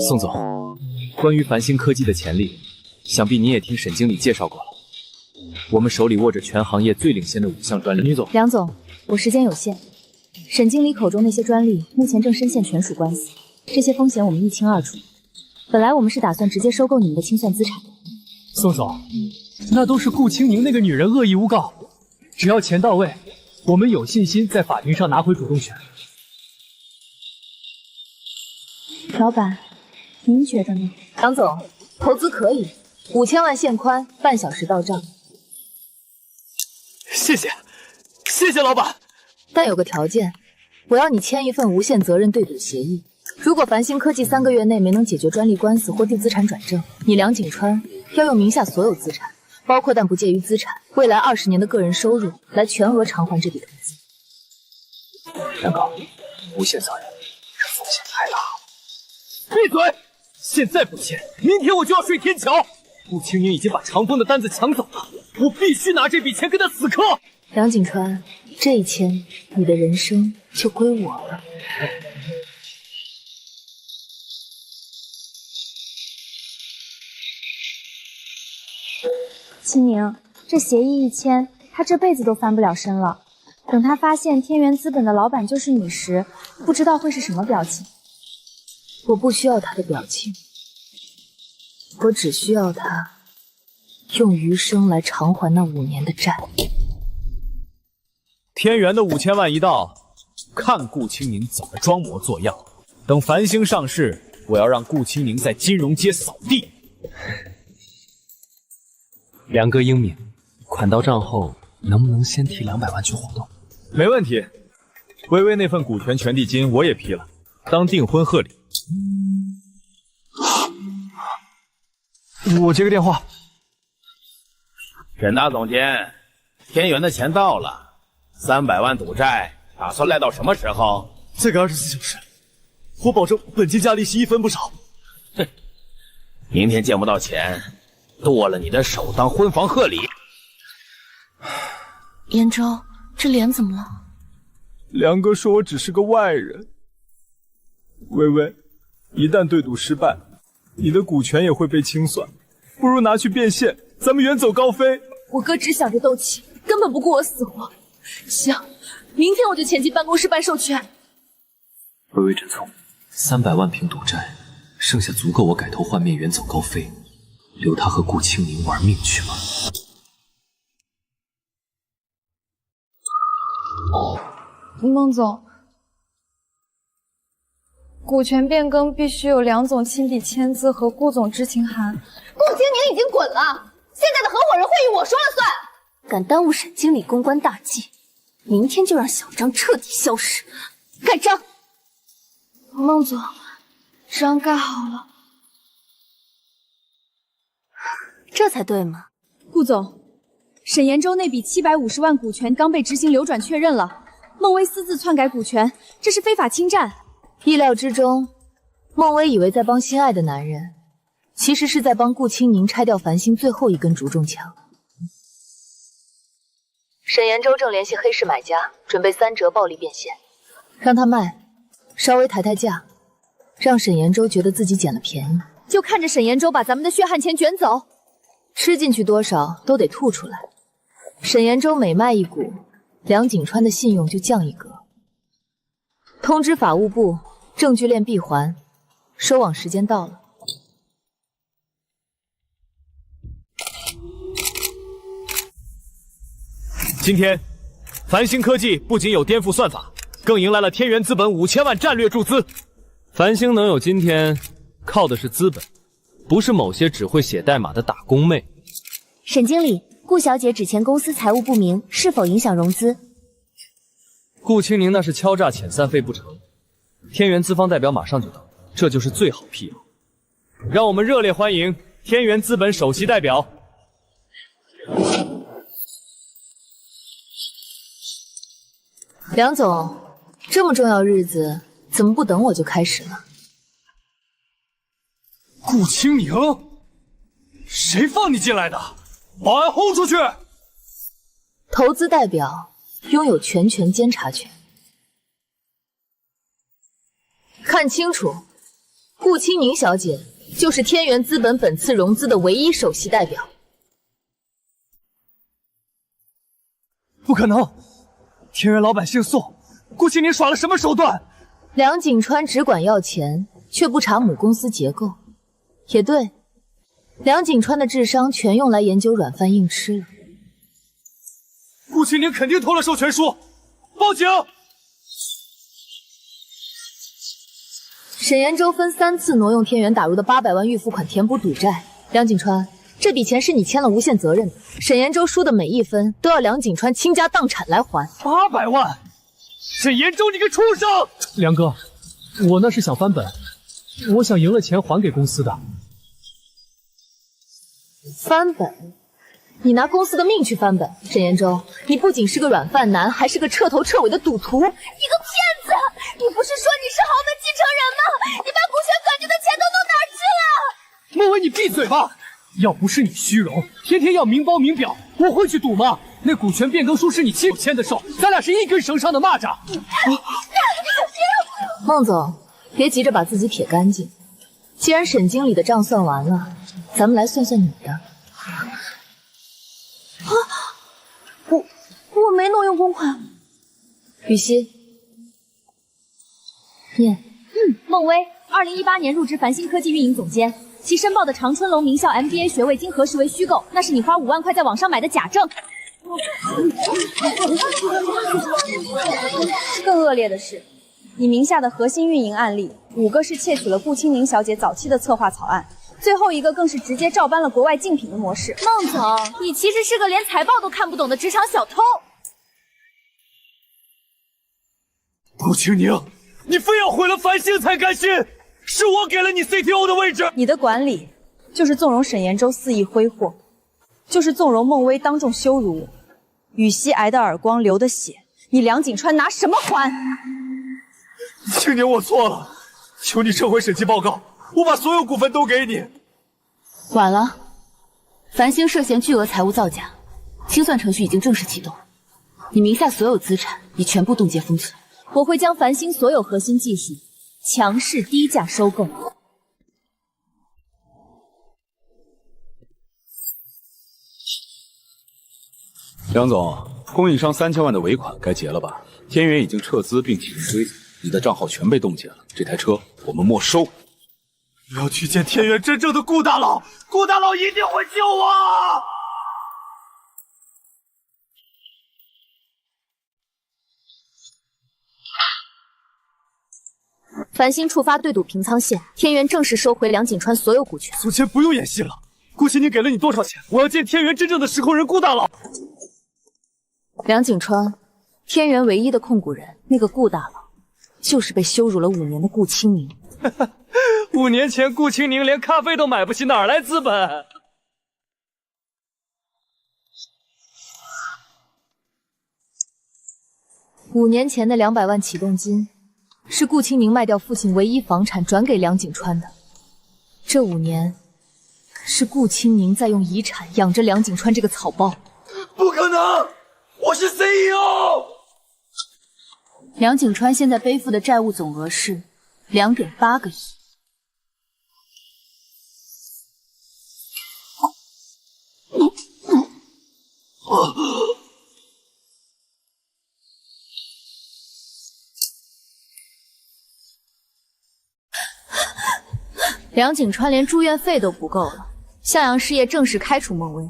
宋总，关于繁星科技的潜力，想必你也听沈经理介绍过了。我们手里握着全行业最领先的5项专利。吕总，梁总，我时间有限，沈经理口中那些专利目前正深陷权属官司，这些风险我们一清二楚。本来我们是打算直接收购你们的清算资产的。宋总，那都是顾青宁那个女人恶意诬告，只要钱到位，我们有信心在法庭上拿回主动权。老板，您觉得呢？梁总，投资可以，5000万现宽，半小时到账。谢谢，谢谢老板。但有个条件，我要你签一份无限责任对赌协议。如果繁星科技3个月内没能解决专利官司或地资产转正，你梁景川要用名下所有资产，包括但不介于资产，未来20年的个人收入来全额偿还这笔投资。梁高，无限责任，这风险太大了。闭嘴！现在不签，明天我就要睡天桥。顾青宁已经把长风的单子抢走了，我必须拿这笔钱跟他死磕。梁景川，这一签，你的人生就归我了。青宁，这协议一签，他这辈子都翻不了身了。等他发现天元资本的老板就是你时，不知道会是什么表情。我不需要他的表情，我只需要他用余生来偿还那5年的债。天元的5000万一到，看顾青宁怎么装模作样。等繁星上市，我要让顾青宁在金融街扫地。梁哥英明，款到账后能不能先提200万去活动？没问题。微微那份股权权利金我也批了，当订婚贺礼。我接个电话。沈大总监，天元的钱到了，300万赌债，打算赖到什么时候？再给24小时，我保证本金加利息1分不少。哼，明天见不到钱，剁了你的手当婚房贺礼。严州，这脸怎么了？梁哥说我只是个外人。微微，一旦对赌失败，你的股权也会被清算，不如拿去变现，咱们远走高飞。我哥只想着斗气，根本不顾我死活。行，明天我就前进办公室办授权。微微真聪明，300万凭赌债，剩下足够我改头换面，远走高飞，留他和顾青宁玩命去吗？孟总，股权变更必须有梁总亲笔签字和顾总知情函。顾青宁已经滚了，现在的合伙人会议我说了算。敢耽误沈经理公关大计，明天就让小张彻底消失。盖章。孟总，章盖好了。这才对嘛。顾总，沈延洲那笔750万股权刚被执行流转确认了，孟薇私自篡改股权，这是非法侵占。意料之中，孟薇以为在帮心爱的男人，其实是在帮顾青宁拆掉繁星最后一根竹中枪。沈延洲正联系黑市买家，准备3折暴力变现，让他卖，稍微抬抬价，让沈延洲觉得自己捡了便宜。就看着沈延洲把咱们的血汗钱卷走，吃进去多少都得吐出来。沈延洲每卖一股，梁景川的信用就降1格。通知法务部，证据链闭环，收网时间到了。今天，繁星科技不仅有颠覆算法，更迎来了天元资本5000万战略注资。繁星能有今天，靠的是资本，不是某些只会写代码的打工妹。沈经理，顾小姐只前公司财务不明，是否影响融资？顾青宁那是敲诈遣散费不成，天元资方代表马上就到，这就是最好辟谣。让我们热烈欢迎天元资本首席代表梁总，这么重要日子，怎么不等我就开始了？顾清宁，谁放你进来的？保安轰出去！投资代表拥有全权监察权。看清楚，顾清宁小姐就是天元资本本次融资的唯一首席代表。不可能！天元老板姓宋，顾清宁耍了什么手段？梁景川只管要钱，却不查母公司结构。也对，梁景川的智商全用来研究软饭硬吃了。顾清宁肯定偷了授权书，报警！沈延洲分3次挪用天元打入的800万预付款填补赌债。梁景川，这笔钱是你签了无限责任的，沈延洲输的每一分都要梁景川倾家荡产来还。800万！沈延洲，你个畜生！梁哥，我那是想翻本，我想赢了钱还给公司的。翻本？你拿公司的命去翻本？沈延洲，你不仅是个软饭男，还是个彻头彻尾的赌徒！你个骗子！你不是说你是豪门继承人吗？你把股权感觉的钱都弄哪儿去了？孟薇，你闭嘴吧！要不是你虚荣，天天要明褒明表，我会去赌吗？那股权变更书是你亲手签的手，咱俩是一根绳上的蚂蚱。孟总，别急着把自己撇干净。既然沈经理的账算完了，咱们来算算你的。我没挪用公款。雨熙，念。孟薇，2018年入职繁星科技运营总监，其申报的长春龙名校 MBA 学位经核实为虚构，那是你花5万块在网上买的假证。更恶劣的是，你名下的核心运营案例5个是窃取了顾清宁小姐早期的策划草案，最后一个更是直接照搬了国外竞品的模式。孟总，你其实是个连财报都看不懂的职场小偷。顾清宁，你非要毁了繁星才甘心？是我给了你 CTO 的位置。你的管理就是纵容沈延洲肆意挥霍，就是纵容孟薇当众羞辱我。雨熙挨的耳光流的血，你梁景川拿什么还？清宁，我错了，求你撤回审计报告，我把所有股份都给你。晚了，繁星涉嫌巨额财务造假，清算程序已经正式启动，你名下所有资产已全部冻结封存。我会将繁星所有核心技术强势低价收购。梁总，供应商3000万的尾款该结了吧？天元已经撤资并启动追责，你的账号全被冻结了，这台车我们没收。我要去见天元真正的顾大佬，顾大佬一定会救我。繁星触发对赌平仓线，天元正式收回梁景川所有股权。苏谦，不用演戏了，顾清宁给了你多少钱？我要见天元真正的实控人顾大佬。梁景川，天元唯一的控股人，那个顾大佬，就是被羞辱了5年的顾清宁。5年前，顾清宁连咖啡都买不起，哪来资本？5年前的200万启动金，是顾清宁卖掉父亲唯一房产转给梁景川的。这5年，是顾清宁在用遗产养着梁景川这个草包。不可能，我是 CEO。梁景川现在背负的债务总额是2.8个亿。梁景川连住院费都不够了，向阳事业正式开除孟薇。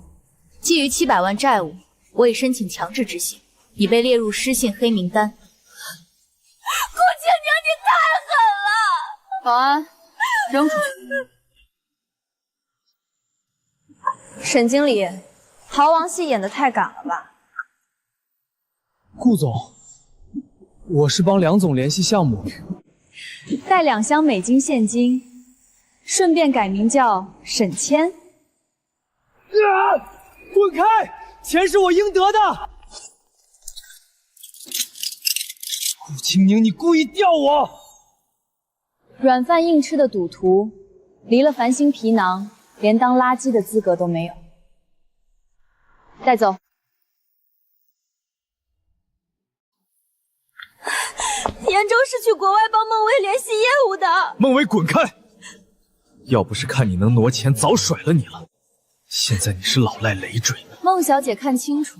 基于700万债务，我已申请强制执行，已被列入失信黑名单。顾清宁，你太狠了！保安，扔出去。沈经理，逃亡戏演得太赶了吧？顾总，我是帮梁总联系项目，带2箱美金现金，顺便改名叫沈谦。滚开！钱是我应得的。顾青宁，你故意吊我！软饭硬吃的赌徒，离了繁星皮囊，连当垃圾的资格都没有。带走。严州是去国外帮孟薇联系业务的。孟薇，滚开！要不是看你能挪钱，早甩了你了。现在你是老赖累赘。孟小姐看清楚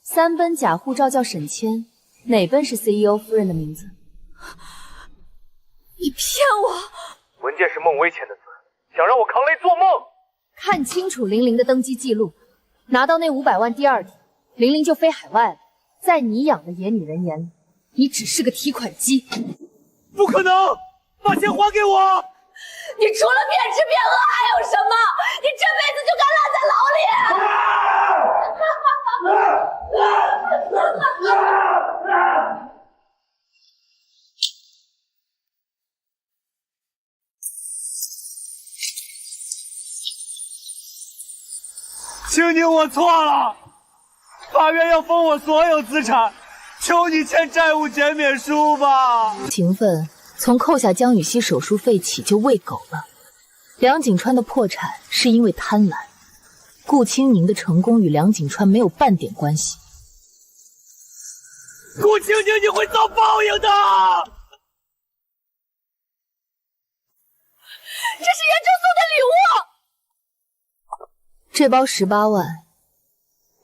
，3本假护照叫沈谦，哪本是 CEO 夫人的名字？你骗我！文件是孟薇签的字，想让我扛雷做梦？看清楚玲玲的登机记录，拿到那500万，第2天玲玲就飞海外了。在你养的野女人眼里，你只是个提款机。不可能！把钱还给我！你除了骗吃骗喝还有什么？你这辈子就该烂在牢里！青宁，我错了，法院要封我所有资产，求你签债务减免书吧。情分从扣下江雨熙手术费起就喂狗了。梁景川的破产是因为贪婪，顾青宁的成功与梁景川没有半点关系。顾青宁，你会遭报应的！这是严州送的礼物。这包18万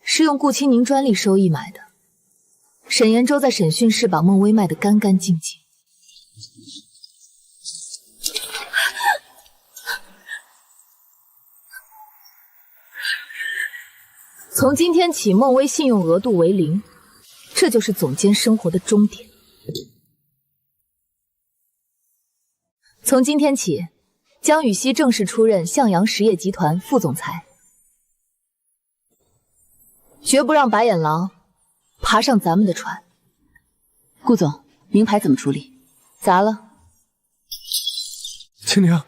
是用顾青宁专利收益买的。沈延洲在审讯室把孟薇卖得干干净净。从今天起，孟薇信用额度为0，这就是总监生活的终点。从今天起，江雨熙正式出任向阳实业集团副总裁，绝不让白眼狼爬上咱们的船。顾总，名牌怎么处理？砸了。青宁，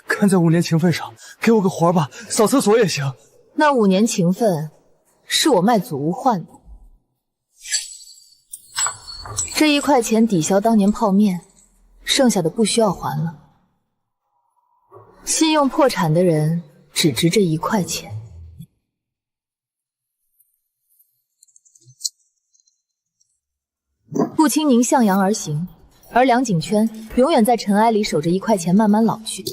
看在5年情分上，给我个活吧，扫厕所也行。那5年情分是我卖祖屋换的，这1块钱抵消当年泡面，剩下的不需要还了。信用破产的人只值这1块钱。顾青宁向阳而行，而梁景圈永远在尘埃里守着1块钱慢慢老去。